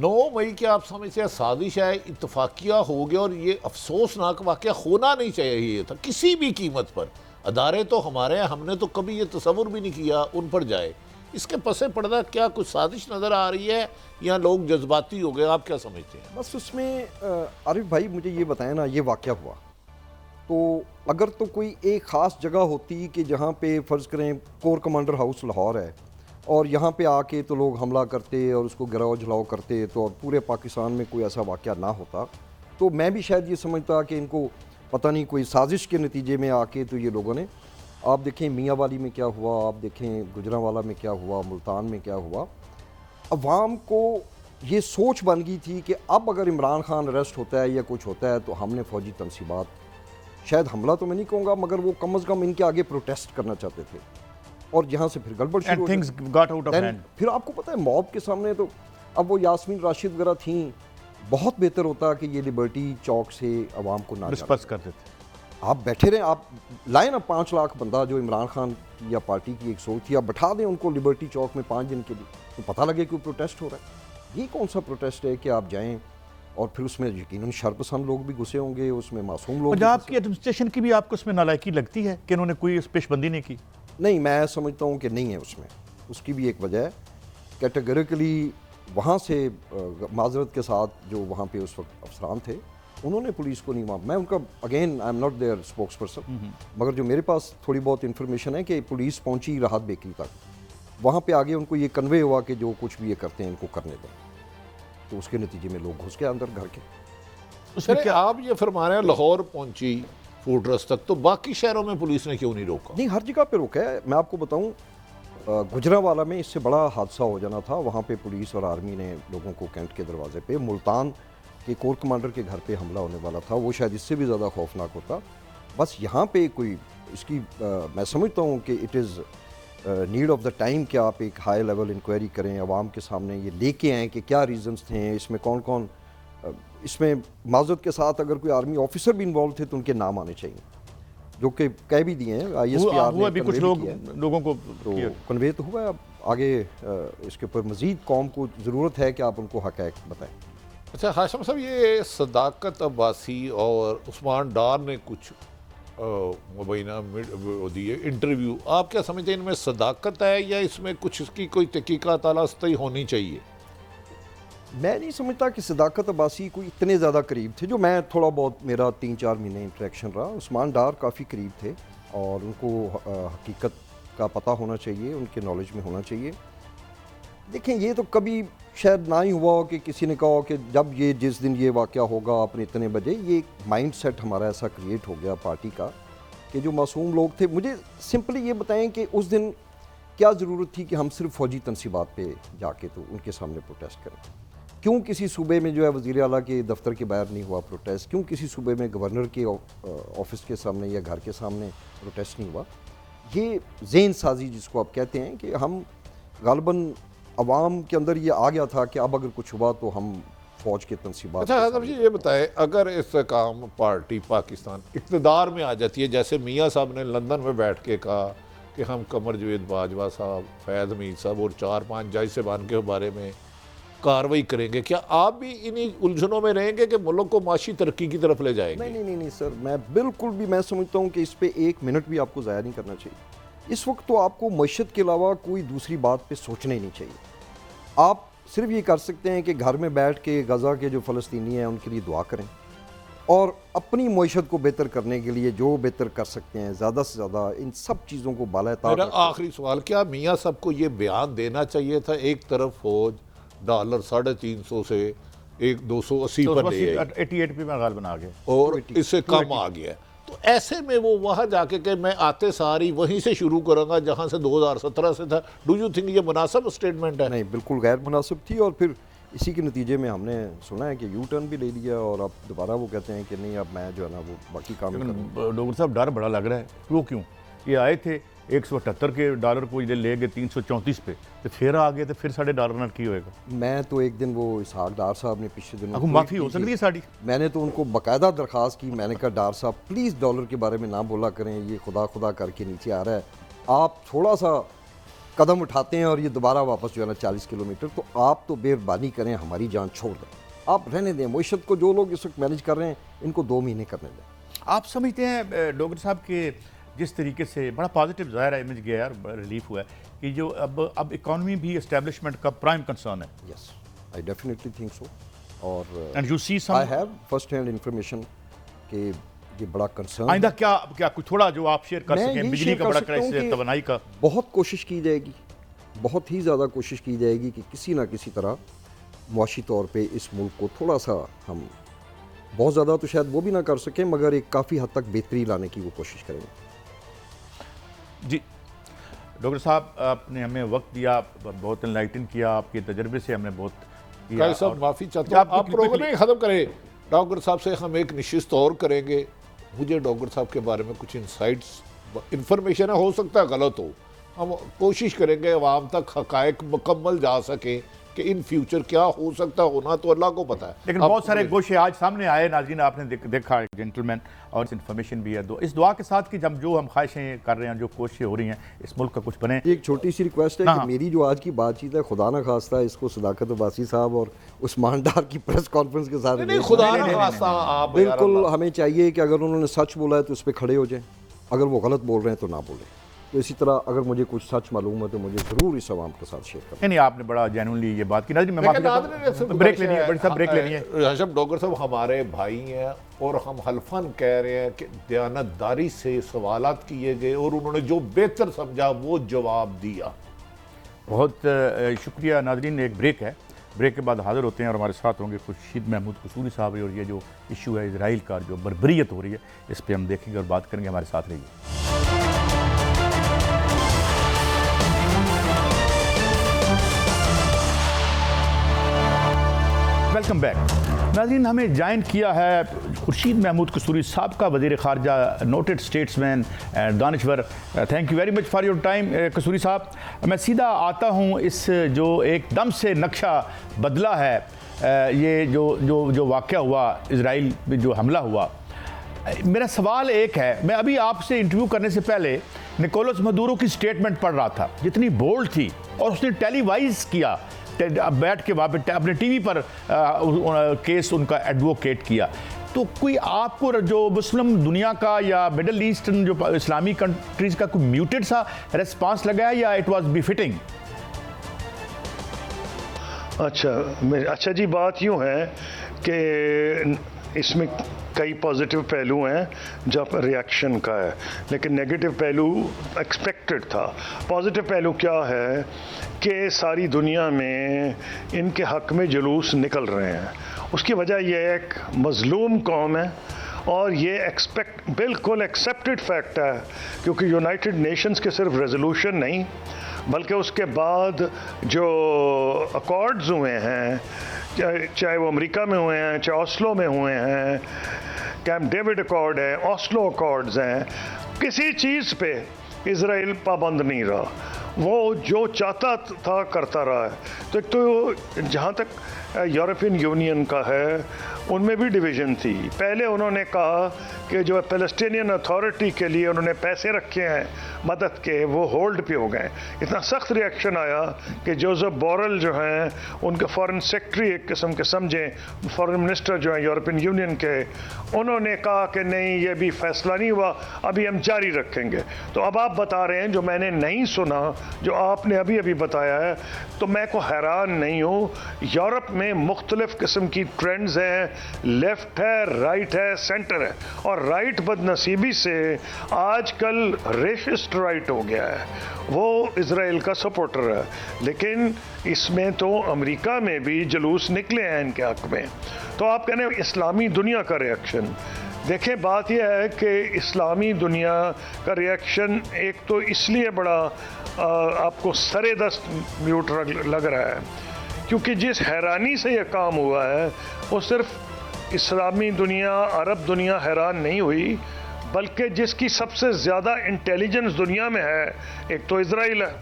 Speaker 3: 9 मई के, आप समझते हैं साजिश है, इत्तफाकिया हो गया, और ये अफसोसनाक वाक़या होना नहीं चाहिए था किसी भी कीमत पर। अदारे तो हमारे हैं, हमने तो कभी ये तसव्वुर भी नहीं किया उन पर जाए। इसके पसे पर्दा क्या कुछ साजिश नज़र आ रही है या लोग जज्बाती हो गए, आप क्या समझते हैं?
Speaker 2: बस उसमें आरिफ भाई मुझे ये बताएं ना, ये वाक़या हुआ तो अगर तो कोई एक ख़ास जगह होती कि जहाँ पे फ़र्ज़ करें कोर कमांडर हाउस लाहौर है और यहाँ पे आके तो लोग हमला करते और उसको गिराओ झलाओ करते, तो और पूरे पाकिस्तान में कोई ऐसा वाक़या ना होता, तो मैं भी शायद ये समझता कि इनको पता नहीं कोई साजिश के नतीजे में आके तो ये लोगों ने, आप देखें मियाँ वाली में क्या हुआ, आप देखें गुजरांवाला में क्या हुआ, मुल्तान में क्या हुआ। अवाम को ये सोच बन गई थी कि अब अगर इमरान खान अरेस्ट होता है या कुछ होता है तो हमने फ़ौजी तनसीबात, शायद हमला तो मैं नहीं कहूँगा, मगर वो कम अज़ कम इनके आगे प्रोटेस्ट करना चाहते थे, और यहाँ से फिर गड़बड़ शुरू हो
Speaker 1: things
Speaker 2: गई।
Speaker 1: got out of
Speaker 2: Then
Speaker 1: hand.
Speaker 2: फिर आपको पता है मॉब के सामने तो अब वो यास्मीन राशिद वगैरह थी, बहुत बेहतर होता कि ये लिबर्टी चौक से अवाम को ना
Speaker 1: डिस्पर्स कर देते।
Speaker 2: आप बैठे रहें, आप लाए ना 5 लाख बंदा, जो इमरान खान की या पार्टी की एक सोच थी, आप बैठा दें उनको लिबर्टी चौक में 5 दिन के लिए, तो पता लगे कि प्रोटेस्ट हो रहा है। ये कौन सा प्रोटेस्ट है कि आप जाएं और फिर उसमें यकीनन शरपसंद लोग भी घुसे होंगे, उसमें मासूम लोग भी
Speaker 1: पंजाब
Speaker 2: घुसे।
Speaker 1: की एडमिनिस्ट्रेशन की भी आपको उसमें नालायकी लगती है कि उन्होंने कोई पेशबंदी नहीं की?
Speaker 2: नहीं, मैं समझता हूँ कि नहीं है उसमें। उसकी भी एक वजह है, कैटेगरिकली वहाँ से माजरत के साथ जो वहाँ पे उस वक्त अफसरान थे, उन्होंने पुलिस को नहीं माना। मैं उनका again I am not their spokesperson, मगर जो मेरे पास थोड़ी बहुत इन्फॉर्मेशन है कि पुलिस पहुंची राहत बेकरी तक, वहाँ पे आगे उनको ये कन्वे हुआ कि जो कुछ भी ये करते हैं इनको करने दें, तो उसके नतीजे में लोग घुस गए अंदर घर के।
Speaker 1: उसमें
Speaker 3: क्या आप ये फरमा रहे हैं लाहौर पहुंची फोर्ट्रेस तक, तो बाकी शहरों में पुलिस ने क्यों नहीं रोका?
Speaker 2: नहीं, हर जगह पे रोका है। मैं आपको बताऊं, गुजरांवाला में इससे बड़ा हादसा हो जाना था, वहाँ पे पुलिस और आर्मी ने लोगों को कैंट के दरवाजे पे, मुल्तान के कोर कमांडर के घर पे हमला होने वाला था, वो शायद इससे भी ज़्यादा खौफनाक होता। बस यहाँ पे कोई इसकी मैं समझता हूँ कि it is need of the time कि आप एक हाई लेवल इंक्वायरी करें, आवाम के सामने ये लेके आएँ कि क्या रीजंस थे, इसमें कौन कौन, इसमें माजरत के साथ अगर कोई आर्मी ऑफिसर भी इन्वॉल्व थे तो उनके नाम आने चाहिए, जो कि कह भी दिए हैं ISPR ने,
Speaker 1: भी कुछ लोगों को
Speaker 2: तो कन्वे तो हुआ है। अब आगे इसके ऊपर मज़ीद कौम को ज़रूरत है कि आप उनको हक़ाइक़ बताएं।
Speaker 3: अच्छा हाशिम साहब, ये सदाकत अब्बासी और उस्मान डार ने कुछ मुबैना दिए इंटरव्यू, आप क्या समझते हैं इनमें सदाकत है या इसमें कुछ इसकी कोई तहकीकात आला-सतई होनी चाहिए?
Speaker 2: मैं नहीं समझता कि सदाकत अब्बासी कोई इतने ज़्यादा करीब थे, जो मैं थोड़ा बहुत, मेरा 3-4 महीने इंटरेक्शन रहा। उस्मान डार काफ़ी करीब थे और उनको हकीकत का पता होना चाहिए, उनके नॉलेज में होना चाहिए। देखें, ये तो कभी शायद ना ही हुआ हो कि किसी ने कहा हो कि जब ये जिस दिन ये वाक़या होगा अपने इतने बजे, ये माइंड सेट हमारा ऐसा क्रिएट हो गया पार्टी का कि जो मासूम लोग थे, मुझे सिंपली ये बताएं कि उस दिन क्या ज़रूरत थी कि हम सिर्फ फ़ौजी तनसीबात पे जाके तो उनके सामने प्रोटेस्ट करें? क्यों किसी सूबे में जो है वज़ीर आला के दफ्तर के बाहर नहीं हुआ प्रोटेस्ट? क्यों किसी सूबे में गवर्नर के ऑफिस के सामने या घर के सामने प्रोटेस्ट नहीं हुआ? ये ज़हन साजी जिसको आप कहते हैं कि हम गालिबन अवाम के अंदर ये आ गया था कि अब अगर कुछ हुआ तो हम फ़ौज के तनसीबात।
Speaker 3: अच्छा हाशिम जी, ये बताएं, अगर इस काम पार्टी पाकिस्तान इक़्तिदार में आ जाती है, जैसे मियाँ साहब ने लंदन में बैठ के कहा कि हम कमर जवेद बाजवा साहब, फैज़ हमीद साहब और 4-5 जज साहबान के बारे में कार्रवाई करेंगे, क्या आप भी इन्हीं उलझनों में रहेंगे कि मुल्क को माशी तरक्की की तरफ ले जाएंगे?
Speaker 2: नहीं सर, मैं बिल्कुल भी, मैं समझता हूँ कि इस पर 1 मिनट भी आपको ज़ाया नहीं करना चाहिए। इस वक्त तो आपको मईशत के अलावा कोई दूसरी बात पे सोचना ही नहीं चाहिए। आप सिर्फ ये कर सकते हैं कि घर में बैठ के गज़ा के जो फ़लस्तीनी हैं उनके लिए दुआ करें और अपनी मईशत को बेहतर करने के लिए जो बेहतर कर सकते हैं ज़्यादा से ज़्यादा इन सब चीज़ों को बाला-ए-ताक़त।
Speaker 3: मेरा आखिरी सवाल, क्या मियाँ साहब को ये बयान देना चाहिए था, एक तरफ फौज डॉलर 350 से 280 पर ले आई,
Speaker 1: 88 पे मैं गालिबन आ गया
Speaker 3: और इससे कम आ गया, तो ऐसे में वो वहाँ जाके कि मैं आते सारी वहीं से शुरू करूँगा जहाँ से 2017 से था, डू यू थिंक ये मुनासिब स्टेटमेंट है?
Speaker 2: नहीं, बिल्कुल गैर मुनासिब थी और फिर इसी के नतीजे में हमने सुना है कि यू टर्न भी ले लिया और अब दोबारा वो कहते हैं कि नहीं, अब मैं जो है ना वो बाकी काम करूँ।
Speaker 1: डॉक्टर साहब, डर बड़ा लग रहा है। वो क्यों? ये आए थे 178 के डॉलर को ले गए 334 पे, तो फिर आ गए तो फिर $$1.5 की होएगा।
Speaker 2: मैं तो एक दिन वो इसहाक डार साहब ने पिछले दिनों
Speaker 1: माफ़ी हो सकती है साड़ी,
Speaker 2: मैंने तो उनको बाकायदा दरख्वास्त की। मैंने कहा डार साहब प्लीज़ डॉलर के बारे में ना बोला करें, ये खुदा खुदा करके नीचे आ रहा है, आप थोड़ा सा कदम उठाते हैं और ये दोबारा वापस जो है ना 40 किलोमीटर, तो आप तो मेहरबानी करें हमारी जान छोड़ दें, आप रहने दें। मईशत को जो लोग इस वक्त मैनेज कर रहे हैं इनको 2 महीने करने दें।
Speaker 1: आप समझते हैं डॉक्टर साहब के जिस तरीके से बड़ा पॉजिटिव ज़ाहिर इमेज गया यार, रिलीफ हुआ है कि जो अब इकॉनमी भी एस्टेब्लिशमेंट का प्राइम कंसर्न है।
Speaker 2: Yes, I definitely think so. और
Speaker 1: and you see some,
Speaker 2: I have first hand information कि ये बड़ा कंसर्न।
Speaker 1: आइंदा क्या कुछ थोड़ा जो आप शेयर कर सकें, बिजली का बड़ा क्राइसिस, तवानाई का?
Speaker 2: बहुत कोशिश की जाएगी, बहुत ही ज़्यादा कोशिश की जाएगी कि किसी ना किसी तरह मुआशी तौर पे इस मुल्क को थोड़ा सा, हम बहुत ज़्यादा तो शायद वो भी ना कर सकें मगर एक काफ़ी हद तक बेहतरी लाने की वो कोशिश करेंगे।
Speaker 1: जी डॉक्टर साहब, आपने हमें वक्त दिया, बहुत एनलाइटन किया, आपके तजर्बे से हमने बहुत किया।
Speaker 3: साहब माफ़ी चाहता हूँ, आप प्रोग्राम नहीं ख़त्म करें, डॉक्टर साहब से हम एक नशिस्त और करेंगे। मुझे डॉक्टर साहब के बारे में कुछ इंसाइट्स, इंफॉर्मेशन हो सकता है गलत हो, हम कोशिश करेंगे अवाम तक हक़ाइक़ मुकम्मल जा सकें कि इन फ्यूचर क्या हो सकता है, होना तो अल्लाह को पता है।
Speaker 1: लेकिन
Speaker 3: अब
Speaker 1: बहुत सारे गोशे आज सामने आए नाज़रीन, आपने देखा जेंटलमैन, और इन्फॉर्मेशन भी है। तो इस दुआ के साथ कि जब जो हम ख्वाहिशें कर रहे हैं, जो कोशिशें हो रही हैं, इस मुल्क का कुछ बने।
Speaker 2: एक छोटी सी रिक्वेस्ट है कि मेरी जो आज की बातचीत है, खुदा ना खास्ता इसको सदाकत अब्बासी साहब और उस्मान डार की प्रेस कॉन्फ्रेंस के साथ
Speaker 3: नहीं, खुदा ना खास्ता आप
Speaker 2: बिल्कुल हमें चाहिए कि अगर उन्होंने सच बोला है तो उस पर खड़े हो जाएं, अगर वो गलत बोल रहे हैं तो ना बोलें। तो इसी तरह अगर मुझे कुछ सच मालूम है तो मुझे ज़रूर इस आवाम के साथ शेयर करें।
Speaker 1: नहीं, आपने बड़ा जेन्युइनली ये बात की। नाज़रीन, मैं माफ़ी चाहता हूं, ब्रेक लेनी है, बड़ी साहब ब्रेक लेनी है।
Speaker 3: हाशिम डोगर साहब हमारे भाई हैं और हम हल्फन कह रहे हैं कि दयानतदारी से सवालात किए गए और उन्होंने जो बेहतर समझा वो जवाब दिया।
Speaker 1: बहुत शुक्रिया नाज़रीन, एक ब्रेक है, ब्रेक के बाद हाज़िर होते हैं और हमारे साथ होंगे खुर्शीद महमूद कसूरी साहब। और ये जो इशू है इजराइल का, जो बर्बरियत हो रही है, इस पर हम देखेंगे और बात करेंगे। हमारे साथ रहिए। वेलकम बैक नाज़रीन, हमें ज्वाइन किया है खुर्शीद महमूद कसूरी साहब का, वज़ीर ख़ारजा, नोटेड स्टेट्समैन, दानश्वर। Thank you very much for your time Kasuri साहब। मैं सीधा आता हूँ, इस जो एकदम से नक्शा बदला है, ये जो वाक़या हुआ, इजराइल में जो हमला हुआ, मेरा सवाल एक है। मैं अभी आपसे इंटरव्यू करने से पहले निकोलस मदुरो की स्टेटमेंट पढ़ रहा था, जितनी बोल्ड थी, और उसने टेलीवाइज किया, बैठ के वहाँ पे अपने टीवी पर केस उनका एडवोकेट किया। तो कोई आपको जो मुस्लिम दुनिया का या मिडल ईस्टर्न जो इस्लामी कंट्रीज़ का कोई म्यूटेड सा रिस्पांस लगा है, या इट वाज बिफिटिंग?
Speaker 4: अच्छा जी, बात यूँ है कि इसमें कई पॉजिटिव पहलू हैं जब रिएक्शन का है, लेकिन नेगेटिव पहलू एक्सपेक्टेड था। पॉजिटिव पहलू क्या है कि सारी दुनिया में इनके हक़ में जुलूस निकल रहे हैं। उसकी वजह यह है एक मज़लूम कौम है, और ये बिल्कुल एक्सेप्टेड फैक्ट है, क्योंकि यूनाइटेड नेशंस के सिर्फ रेजोल्यूशन नहीं, बल्कि उसके बाद जो अकॉर्ड्स हुए हैं, चाहे वो अमेरिका में हुए हैं, चाहे ओस्लो में हुए हैं, कैंप डेविड अकॉर्ड है, ओस्लो अकॉर्ड्स हैं, किसी चीज़ पे इजराइल पाबंद नहीं रहा। वो जो चाहता था करता रहा है। तो एक तो जहाँ तक यूरोपियन यूनियन का है, उनमें भी डिवीज़न थी। पहले उन्होंने कहा कि जो पैलेस्टीनियन अथॉरिटी के लिए उन्होंने पैसे रखे हैं मदद के, वो होल्ड पे हो गए। इतना सख्त रिएक्शन आया कि जोसेफ बोरेल जो हैं, उनके फॉरेन सेक्रेटरी एक किस्म के समझें, फॉरेन मिनिस्टर जो हैं यूरोपियन यूनियन के, उन्होंने कहा कि नहीं, ये भी फैसला नहीं हुआ, अभी हम जारी रखेंगे। तो अब आप बता रहे हैं जो मैंने नहीं सुना, जो आपने अभी अभी बताया है, तो मैं को हैरान नहीं हूँ। यूरोप में मुख्तलिफ किस्म की ट्रेंड्स हैं, लेफ्ट है, राइट है, सेंटर है, और राइट बदनसीबी से आजकल रेशिस्ट राइट हो गया है, वो इजराइल का सपोर्टर है। लेकिन इसमें तो अमेरिका में भी जुलूस निकले हैं इनके हक में। तो आप कहने इस्लामी दुनिया का रिएक्शन, देखें बात यह है कि इस्लामी दुनिया का रिएक्शन एक तो इसलिए बड़ा आपको सरेदस्त म्यूट लग रहा है, क्योंकि जिस हैरानी से यह काम हुआ है, वो सिर्फ इस्लामी दुनिया, अरब दुनिया हैरान नहीं हुई, बल्कि जिसकी सबसे ज़्यादा इंटेलिजेंस दुनिया में है, एक तो इजराइल है,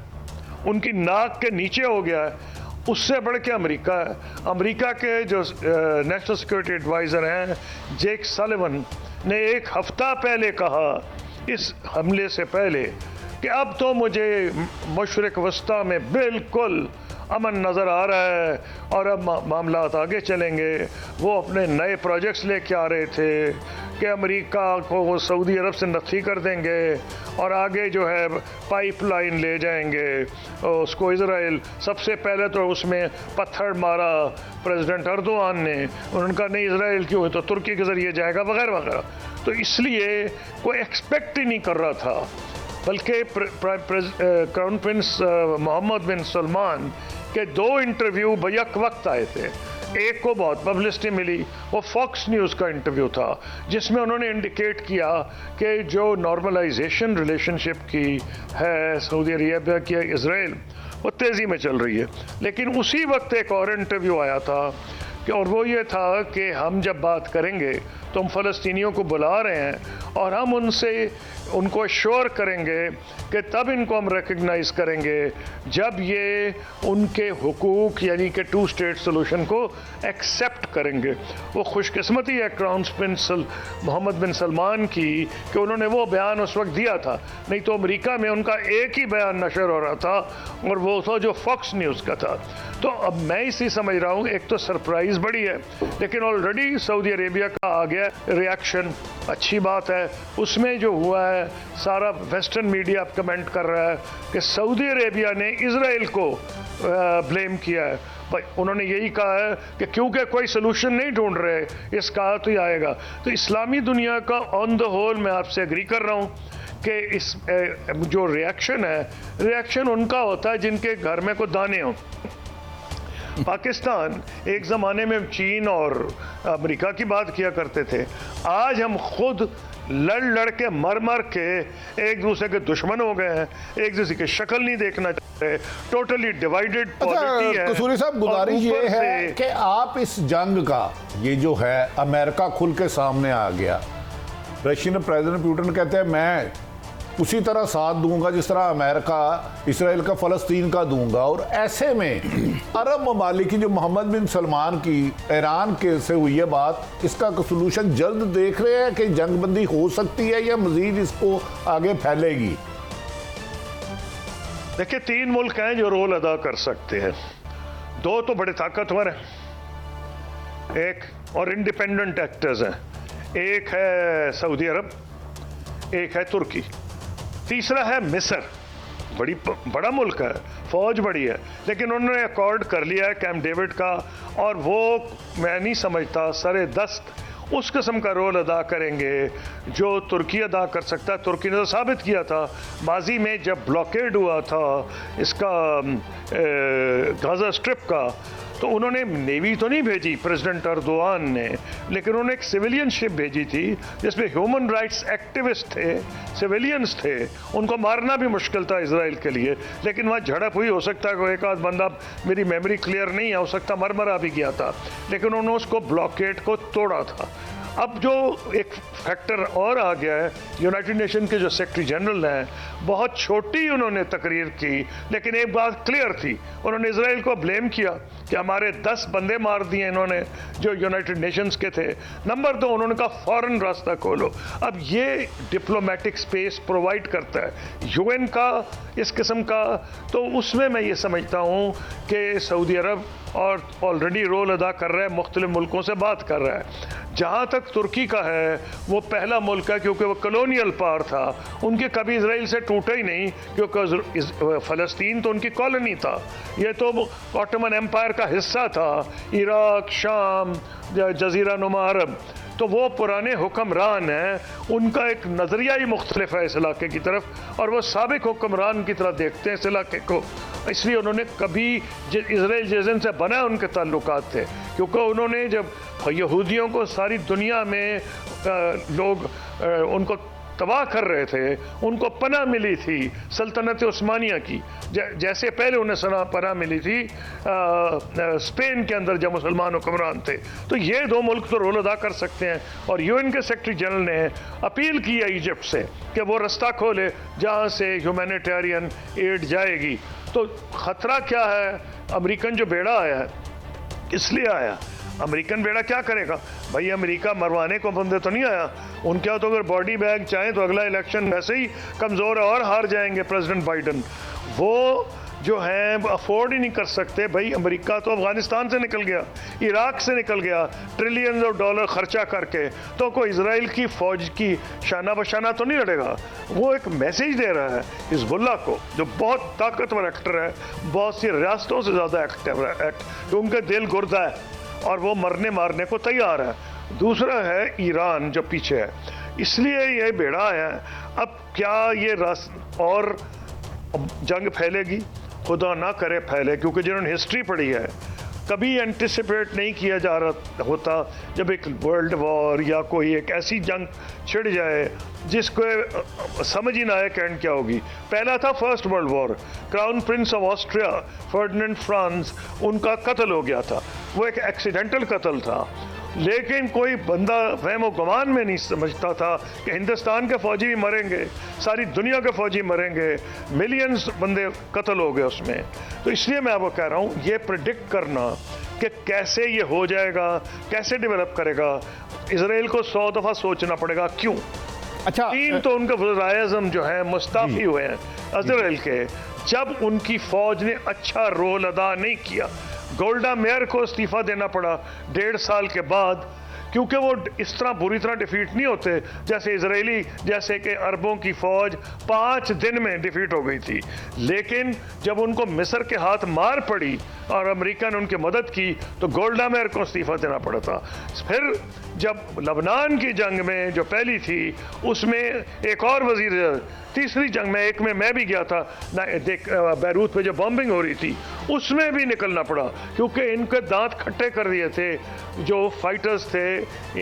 Speaker 4: उनकी नाक के नीचे हो गया है। उससे बढ़ के अमेरिका है। अमेरिका के जो नेशनल सिक्योरिटी एडवाइज़र हैं जेक सलिवन ने एक हफ्ता पहले कहा, इस हमले से पहले, कि अब तो मुझे मशरिक़ वस्ता में बिल्कुल अमन नज़र आ रहा है और अब मामला आगे चलेंगे। वो अपने नए प्रोजेक्ट्स लेके आ रहे थे कि अमेरिका को वो सऊदी अरब से नफ़ी कर देंगे और आगे जो है पाइपलाइन ले जाएंगे उसको इजराइल। सबसे पहले तो उसमें पत्थर मारा प्रेसिडेंट अर्दोआन ने, उन्होंने कहा नहीं इजराइल क्यों, तो तुर्की के ज़रिए जाएगा वगैरह वगैरह। तो इसलिए कोई एक्सपेक्ट ही नहीं कर रहा था, बल्कि क्राउन प्रिंस मोहम्मद बिन सलमान के 2 इंटरव्यू बैक वक्त आए थे। एक को बहुत पब्लिसिटी मिली, वो फॉक्स न्यूज़ का इंटरव्यू था, जिसमें उन्होंने इंडिकेट किया कि जो नॉर्मलाइजेशन रिलेशनशिप की है सऊदी अरेबिया की इजराइल, वो तेज़ी में चल रही है। लेकिन उसी वक्त एक और इंटरव्यू आया था कि, और वो ये था कि हम जब बात करेंगे तो हम फ़लस्तीनियों को बुला रहे हैं और हम उनसे उनको श्योर करेंगे कि तब इनको हम रिकग्नाइज करेंगे जब ये उनके हुकूक यानी कि टू स्टेट सोल्यूशन को एक्सेप्ट करेंगे। वो खुशकिस्मती है क्राउन प्रिंस मोहम्मद बिन सलमान की कि उन्होंने वो बयान उस वक्त दिया था, नहीं तो अमेरिका में उनका एक ही बयान नशर हो रहा था और वो था जो फॉक्स न्यूज़ का था। तो अब मैं इसी समझ रहा हूँ, एक तो सरप्राइज़ बड़ी है, लेकिन ऑलरेडी सऊदी अरेबिया का आ गया रिएक्शन, अच्छी बात है। उसमें जो हुआ है सारा वेस्टर्न मीडिया कमेंट कर रहा है कि सऊदी अरेबिया ने इजराइल को ब्लेम किया है। भाई उन्होंने यही कहा है कि क्योंकि कोई सोल्यूशन नहीं ढूंढ रहे इसका तो ही आएगा। तो इस्लामी दुनिया का ऑन द होल मैं आपसे एग्री कर रहा हूँ कि इस जो रिएक्शन है, रिएक्शन उनका होता है जिनके घर में कोई दाने हों। पाकिस्तान एक ज़माने में चीन और अमेरिका की बात किया करते थे, आज हम खुद लड़ के मर के एक दूसरे के दुश्मन हो गए हैं, एक दूसरे की शक्ल नहीं देखना चाहते, टोटली डिवाइडेड पॉलिटी है।
Speaker 3: कसूरी साहब, गुजारिश ये है कि आप इस जंग का ये जो है अमेरिका खुल के सामने आ गया, रशियन प्रेसिडेंट पुतिन कहते हैं मैं उसी तरह साथ दूंगा जिस तरह अमेरिका इसराइल का फ़लस्तीन का दूंगा, और ऐसे में अरब ममालिक की जो मोहम्मद बिन सलमान की ईरान के से हुई है बात, इसका सोल्यूशन जल्द देख रहे हैं कि जंगबंदी हो सकती है या मजीद इसको आगे फैलेगी?
Speaker 4: देखिए 3 मुल्क हैं जो रोल अदा कर सकते हैं, 2 तो बड़े ताकतवर हैं, एक और इंडिपेंडेंट एक्टर्स हैं, एक है सऊदी अरब, एक है तुर्की, तीसरा है मिस्र। बड़ा मुल्क है, फौज बड़ी है, लेकिन उन्होंने अकॉर्ड कर लिया है कैंप डेविड का, और वो मैं नहीं समझता सरे दस्त उस किस्म का रोल अदा करेंगे जो तुर्की अदा कर सकता है। तुर्की ने तो साबित किया था माजी में जब ब्लॉकेड हुआ था इसका गाजा स्ट्रिप का, तो उन्होंने नेवी तो नहीं भेजी प्रेसिडेंट अर्दोआन ने, लेकिन उन्होंने एक सिविलियन शिप भेजी थी जिसमें ह्यूमन राइट्स एक्टिविस्ट थे, सिविलियंस थे, उनको मारना भी मुश्किल था इसराइल के लिए, लेकिन वहाँ झड़प हुई, हो सकता है कोई एक आध बंदा, मेरी मेमोरी क्लियर नहीं है, हो सकता मरमरा भी गया था, लेकिन उन्होंने उसको ब्लॉकेड को तोड़ा था। अब जो एक फैक्टर और आ गया है, यूनाइटेड नेशन के जो सेक्रेटरी जनरल हैं, बहुत छोटी उन्होंने तकरीर की, लेकिन एक बात क्लियर थी, उन्होंने इजराइल को ब्लेम किया कि हमारे 10 बंदे मार दिए इन्होंने जो यूनाइटेड नेशंस के थे। नंबर 2, उन्होंने कहा फॉरेन रास्ता खोलो। अब ये डिप्लोमेटिक स्पेस प्रोवाइड करता है यूएन का इस किस्म का, तो उसमें मैं ये समझता हूँ कि सऊदी अरब और ऑलरेडी रोल अदा कर रहा है, मुख्तलिफ मुल्कों से बात कर रहा है। जहाँ तक तुर्की का है, वो पहला मुल्क है क्योंकि वो कॉलोनियल पावर था, उनके कभी इसराइल से टूटा ही नहीं, क्योंकि फ़लस्तीन तो उनकी कॉलोनी था, ये तो ऑटोमन एम्पायर का हिस्सा था, इराक, शाम, जजीरा नुमा अरब, तो वो पुराने हुक्मरान हैं, उनका एक नज़रिया ही मुख्तलिफ है इस इलाके की तरफ, और वो साबिक हुक्मरान की तरह देखते हैं इस इलाके को, इसलिए उन्होंने कभी इसराइल जैसे से बना उनके ताल्लुकात थे, क्योंकि उन्होंने जब यहूदियों को सारी दुनिया में लोग उनको तबाह कर रहे थे, उनको पनाह मिली थी सल्तनत उस्मानिया की, जैसे पहले उन्हें पनाह मिली थी स्पेन के अंदर जब मुसलमान हुक्मरान थे। तो ये 2 मुल्क तो रोल अदा कर सकते हैं, और यूएन के सेक्रेटरी जनरल ने अपील की है इजिप्ट से कि वो रास्ता खोले जहाँ से ह्यूमैनिटेरियन एड जाएगी। तो ख़तरा क्या है, अमेरिकन जो बेड़ा आया है इसलिए आया, अमेरिकन बेड़ा क्या करेगा भाई, अमेरिका मरवाने को बंदे तो नहीं आया, उनके तो अगर बॉडी बैग चाहें तो अगला इलेक्शन वैसे ही कमज़ोर है और हार जाएंगे प्रेसिडेंट बाइडन, वो जो है अफोर्ड ही नहीं कर सकते भाई। अमेरिका तो अफगानिस्तान से निकल गया, इराक से निकल गया, ट्रिलियंस ऑफ डॉलर खर्चा करके, तो कोई इजराइल की फ़ौज की शाना बशाना तो नहीं लड़ेगा। वो एक मैसेज दे रहा है हिजबुल्लाह को, जो बहुत ताकतवर एक्टर है, बहुत सी रियासतों से ज़्यादा एक्टिव है, तो उनका दिल गुर्दा है और वो मरने मारने को तैयार है। दूसरा है ईरान जो पीछे है, इसलिए ये बेड़ा है। अब क्या ये और जंग फैलेगी? खुदा ना करे फैले, क्योंकि जिन्होंने हिस्ट्री पढ़ी है, कभी एंटिसिपेट नहीं किया जा रहा होता जब एक वर्ल्ड वॉर या कोई एक ऐसी जंग छिड़ जाए जिसको समझ ही ना आए कैंड क्या होगी। पहला था first world war, crown Prince of Austria Ferdinand France, उनका कत्ल हो गया था, वो एक एक्सीडेंटल कत्ल था। लेकिन कोई बंदा वहम गुमान में नहीं समझता था कि हिंदुस्तान के फौजी भी मरेंगे, सारी दुनिया के फौजी मरेंगे, मिलियंस बंदे कत्ल हो गए उसमें। तो इसलिए मैं आपको कह रहा हूँ, ये प्रिडिक्ट करना कि कैसे ये हो जाएगा, कैसे डेवलप करेगा, इसराइल को 100 दफ़ा सोचना पड़ेगा। क्यों?
Speaker 1: अच्छा,
Speaker 4: 3 तो उनके वज़ीर-ए-आज़म जो है मुस्ताफ़ी हुए हैं इसराइल के, जब उनकी फौज ने अच्छा रोल अदा नहीं किया। गोल्डा मेयर को इस्तीफा देना पड़ा 1.5 साल के बाद, क्योंकि वो इस तरह बुरी तरह डिफीट नहीं होते जैसे इजरायली, जैसे कि अरबों की फौज 5 दिन में डिफीट हो गई थी। लेकिन जब उनको मिस्र के हाथ मार पड़ी और अमेरिका ने उनकी मदद की तो गोल्डा मेयर को इस्तीफा देना पड़ा था। फिर जब लबनान की जंग में जो पहली थी उसमें एक और वजीर, तीसरी जंग में एक में मैं भी गया था, बैरूत पे जो बॉम्बिंग हो रही थी उसमें भी निकलना पड़ा, क्योंकि इनके दांत खट्टे कर दिए थे जो फाइटर्स थे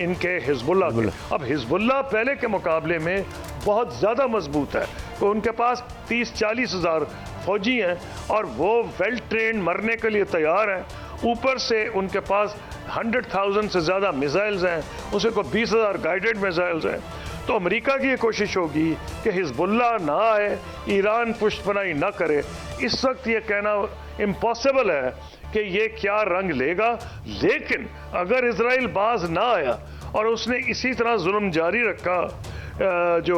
Speaker 4: इनके हिजबुल्लाह के। अब हिजबुल्लाह पहले के मुकाबले में बहुत ज़्यादा मजबूत है, तो उनके पास 30-40 हज़ार फौजी हैं और वो वेल ट्रेंड मरने के लिए तैयार हैं। ऊपर से उनके पास 100,000 से ज़्यादा मिसाइल्स हैं, उसे को 20,000 गाइडेड मिसाइल्स हैं। तो अमेरिका की ये कोशिश होगी कि हिजबुल्लाह ना आए, ईरान पुष्टपनाही ना करे। इस वक्त ये कहना इम्पॉसिबल है कि ये क्या रंग लेगा, लेकिन अगर इजराइल बाज ना आया और उसने इसी तरह जुल्म जारी रखा, जो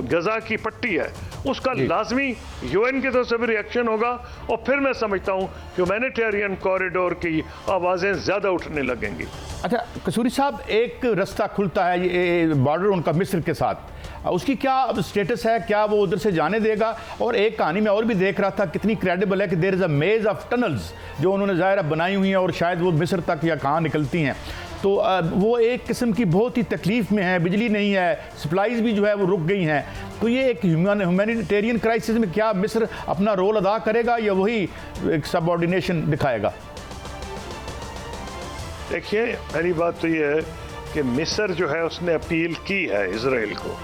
Speaker 4: गजा की पट्टी है उसका लाजमी यूएन की तरफ से भी रिएक्शन होगा, और फिर मैं समझता हूँ ह्यूमैनिटेरियन कॉरिडोर की आवाज़ें ज़्यादा उठने लगेंगी।
Speaker 1: अच्छा कसूरी साहब, एक रास्ता खुलता है ये बॉर्डर उनका मिस्र के साथ, उसकी क्या स्टेटस है, क्या वो उधर से जाने देगा? और एक कहानी में और भी देख रहा था, कितनी क्रेडिबल है कि देयर इज़ अ मेज ऑफ टनल्स जो उन्होंने ज़ाहिर बनाई हुई हैं और शायद वो मिस्र तक या कहाँ निकलती हैं। तो वो एक किस्म की बहुत ही तकलीफ़ में है, बिजली नहीं है, सप्लाईज भी जो है वो रुक गई हैं। तो ये एक ह्यूमैनिटेरियन क्राइसिस में क्या मिस्र अपना रोल अदा करेगा या वही एक सबऑर्डिनेशन दिखाएगा?
Speaker 4: देखिए, पहली बात तो ये है कि मिस्र जो है उसने अपील की है इसराइल को,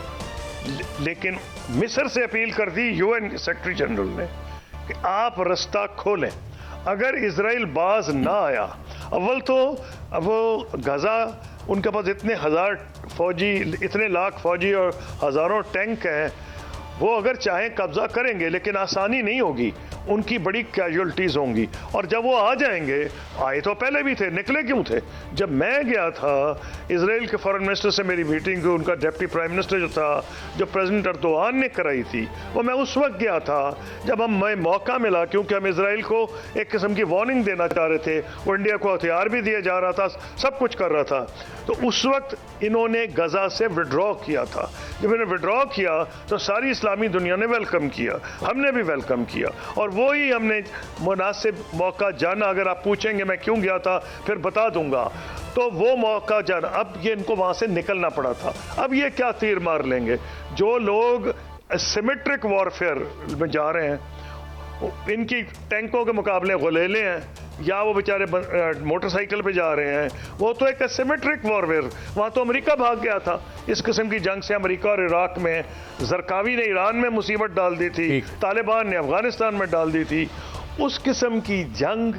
Speaker 4: लेकिन मिस्र से अपील कर दी यूएन सेक्रेटरी जनरल ने कि आप रास्ता खोलें। अगर इसराइल बाज ना आया, अव्वल तो वो गजा, उनके पास इतने हज़ार फौजी, इतने लाख फौजी और हज़ारों टैंक हैं, वो अगर चाहें कब्जा करेंगे, लेकिन आसानी नहीं होगी, उनकी बड़ी कैजुअल्टीज़ होंगी। और जब वो आ जाएंगे, आए तो पहले भी थे, निकले क्यों थे? जब मैं गया था इसराइल के फॉरेन मिनिस्टर से मेरी मीटिंग, उनका डिप्टी प्राइम मिनिस्टर जो था, जो प्रेसिडेंट अर्दोआन ने कराई थी, वो मैं उस वक्त गया था जब हमें मौका मिला, क्योंकि हम इसराइल को एक किस्म की वार्निंग देना चाह रहे थे। वो इंडिया को हथियार भी दिया जा रहा था, सब कुछ कर रहा था। तो उस वक्त इन्होंने गजा से विड्रॉ किया था। जब इन्होंने विड्रॉ किया तो सारी इस्लामी दुनिया ने वेलकम किया, हमने भी वेलकम किया, और वो ही हमने मुनासिब मौका जाना। अगर आप पूछेंगे मैं क्यों गया था, फिर बता दूंगा। तो वो मौका जाना, अब ये इनको वहाँ से निकलना पड़ा था। अब ये क्या तीर मार लेंगे? जो लोग सिमेट्रिक वॉरफेयर में जा रहे हैं, इनकी टैंकों के मुकाबले गुलेले हैं, या वो बेचारे मोटरसाइकिल पे जा रहे हैं, वो तो एक सिमेट्रिक वॉरफेयर। वहाँ तो अमेरिका भाग गया था इस किस्म की जंग से। अमेरिका और इराक में, जरकावी ने ईरान में मुसीबत डाल दी थी, तालिबान ने अफगानिस्तान में डाल दी थी। उस किस्म की जंग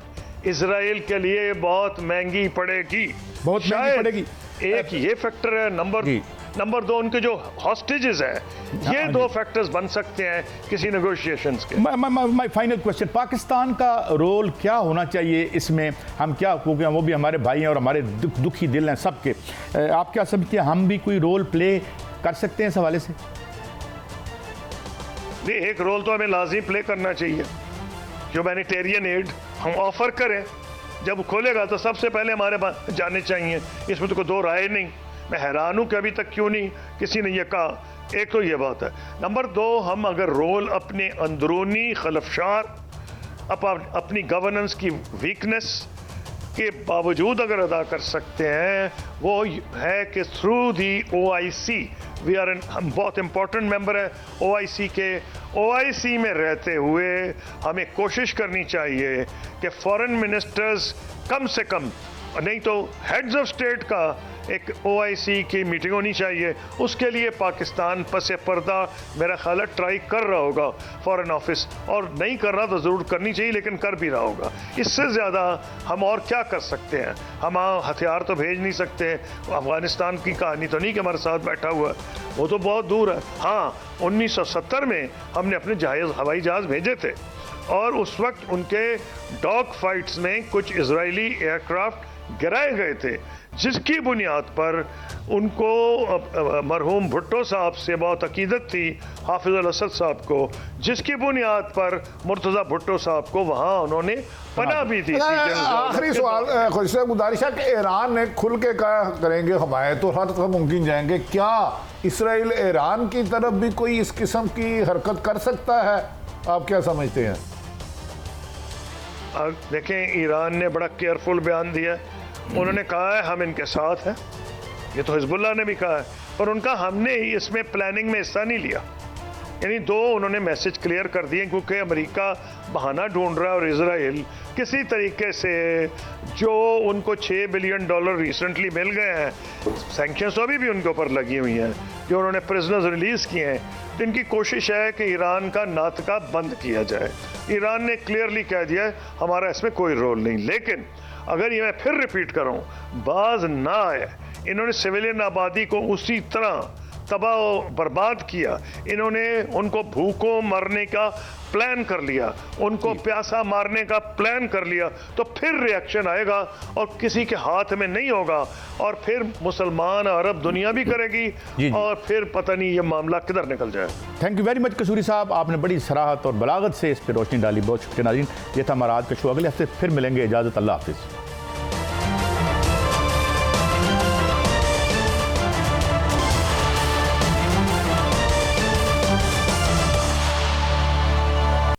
Speaker 4: इसराइल के लिए बहुत महंगी पड़ेगी,
Speaker 1: बहुत महंगी पड़ेगी।
Speaker 4: एक ये फैक्टर है। नंबर 2 उनके जो हॉस्टेजेस हैं, ये 2 फैक्टर्स बन सकते हैं किसी नेगोशिएशंस के।
Speaker 1: माय फाइनल क्वेश्चन, पाकिस्तान का रोल क्या होना चाहिए इसमें? हम क्या, क्योंकि वो भी हमारे भाई हैं और हमारे दुखी दिल हैं सबके, आप क्या समझते हैं हम भी कोई रोल प्ले कर सकते हैं इस हवाले से?
Speaker 4: नहीं, एक रोल तो हमें लाजिम प्ले करना चाहिए। ह्यूमैनिटेरियन एड हम ऑफर करें, जब खोलेगा तो सबसे पहले हमारे जाने चाहिए, इसमें तो कोई 2 राय नहीं। मैं हैरान हूँ कि अभी तक क्यों नहीं किसी ने यह कहा। एक तो ये बात है। नंबर 2, हम अगर रोल अपने अंदरूनी खलफशार, अपनी गवर्नेंस की वीकनेस के बावजूद अगर अदा कर सकते हैं, वो है कि थ्रू दी OIC, हम बहुत इंपॉर्टेंट मेंबर हैं OIC के। OIC में रहते हुए हमें कोशिश करनी चाहिए कि फॉरेन मिनिस्टर्स कम से कम, नहीं तो हेड्स ऑफ स्टेट का एक OIC की मीटिंग होनी चाहिए। उसके लिए पाकिस्तान पसे पर्दा मेरा ख्याल है ट्राई कर रहा होगा फॉरेन ऑफिस, और नहीं कर रहा तो ज़रूर करनी चाहिए, लेकिन कर भी रहा होगा। इससे ज़्यादा हम और क्या कर सकते हैं? हम हथियार तो भेज नहीं सकते। अफगानिस्तान की कहानी तो नहीं कि हमारे साथ बैठा हुआ है, वो तो बहुत दूर है। हाँ, 1970 में हमने अपने हवाई जहाज़ भेजे थे, और उस वक्त उनके डॉग फाइट्स में कुछ इजरायली एयरक्राफ्ट गिराए गए थे, जिसकी बुनियाद पर उनको मरहूम भुट्टो साहब से बहुत अकीदत थी, हाफिज अल असद साहब को, जिसकी बुनियाद पर मुर्तज़ा भुट्टो साहब को वहाँ उन्होंने पनाह भी दी थी।
Speaker 3: आखिरी सवाल खुशी गुजारिश है कि ईरान ने खुल के कहा करेंगे हमारे तो हर तक मुमकिन जाएंगे, क्या इसराइल ईरान की तरफ भी कोई इस किस्म की हरकत कर सकता है? आप क्या समझते हैं?
Speaker 4: देखें, ईरान ने बड़ा केयरफुल बयान दिया। उन्होंने कहा है हम इनके साथ हैं, ये तो हिजबुल्लाह ने भी कहा है, पर उनका हमने इसमें प्लानिंग में हिस्सा नहीं लिया। यानी दो उन्होंने मैसेज क्लियर कर दिए, क्योंकि अमेरिका बहाना ढूंढ रहा है और इजराइल किसी तरीके से जो उनको $6 बिलियन रिसेंटली मिल गए हैं, सैंक्शंस अभी भी उनके ऊपर लगी हुई हैं, जो उन्होंने प्रिजनर्स रिलीज़ किए हैं, तो इनकी कोशिश है कि ईरान का नातका बंद किया जाए। ईरान ने क्लियरली कह दिया है हमारा इसमें कोई रोल नहीं। लेकिन अगर ये मैं फिर रिपीट करूं, बाज ना आए, इन्होंने सिविलियन आबादी को उसी तरह तबाह बर्बाद किया, इन्होंने उनको भूखों मरने का प्लान कर लिया, उनको प्यासा मारने का प्लान कर लिया, तो फिर रिएक्शन आएगा और किसी के हाथ में नहीं होगा, और फिर मुसलमान अरब दुनिया भी करेगी, और फिर पता नहीं ये मामला किधर निकल जाएगा।
Speaker 1: थैंक यू वेरी मच कसूरी साहब, आपने बड़ी सराहत और बलागत से इस पर रोशनी डाली। बहुत शुक्रिया नाज़रीन, ये था हमारा आज का शो। अगले हफ्ते फिर मिलेंगे। इजाज़त, अल्लाह हाफिज़।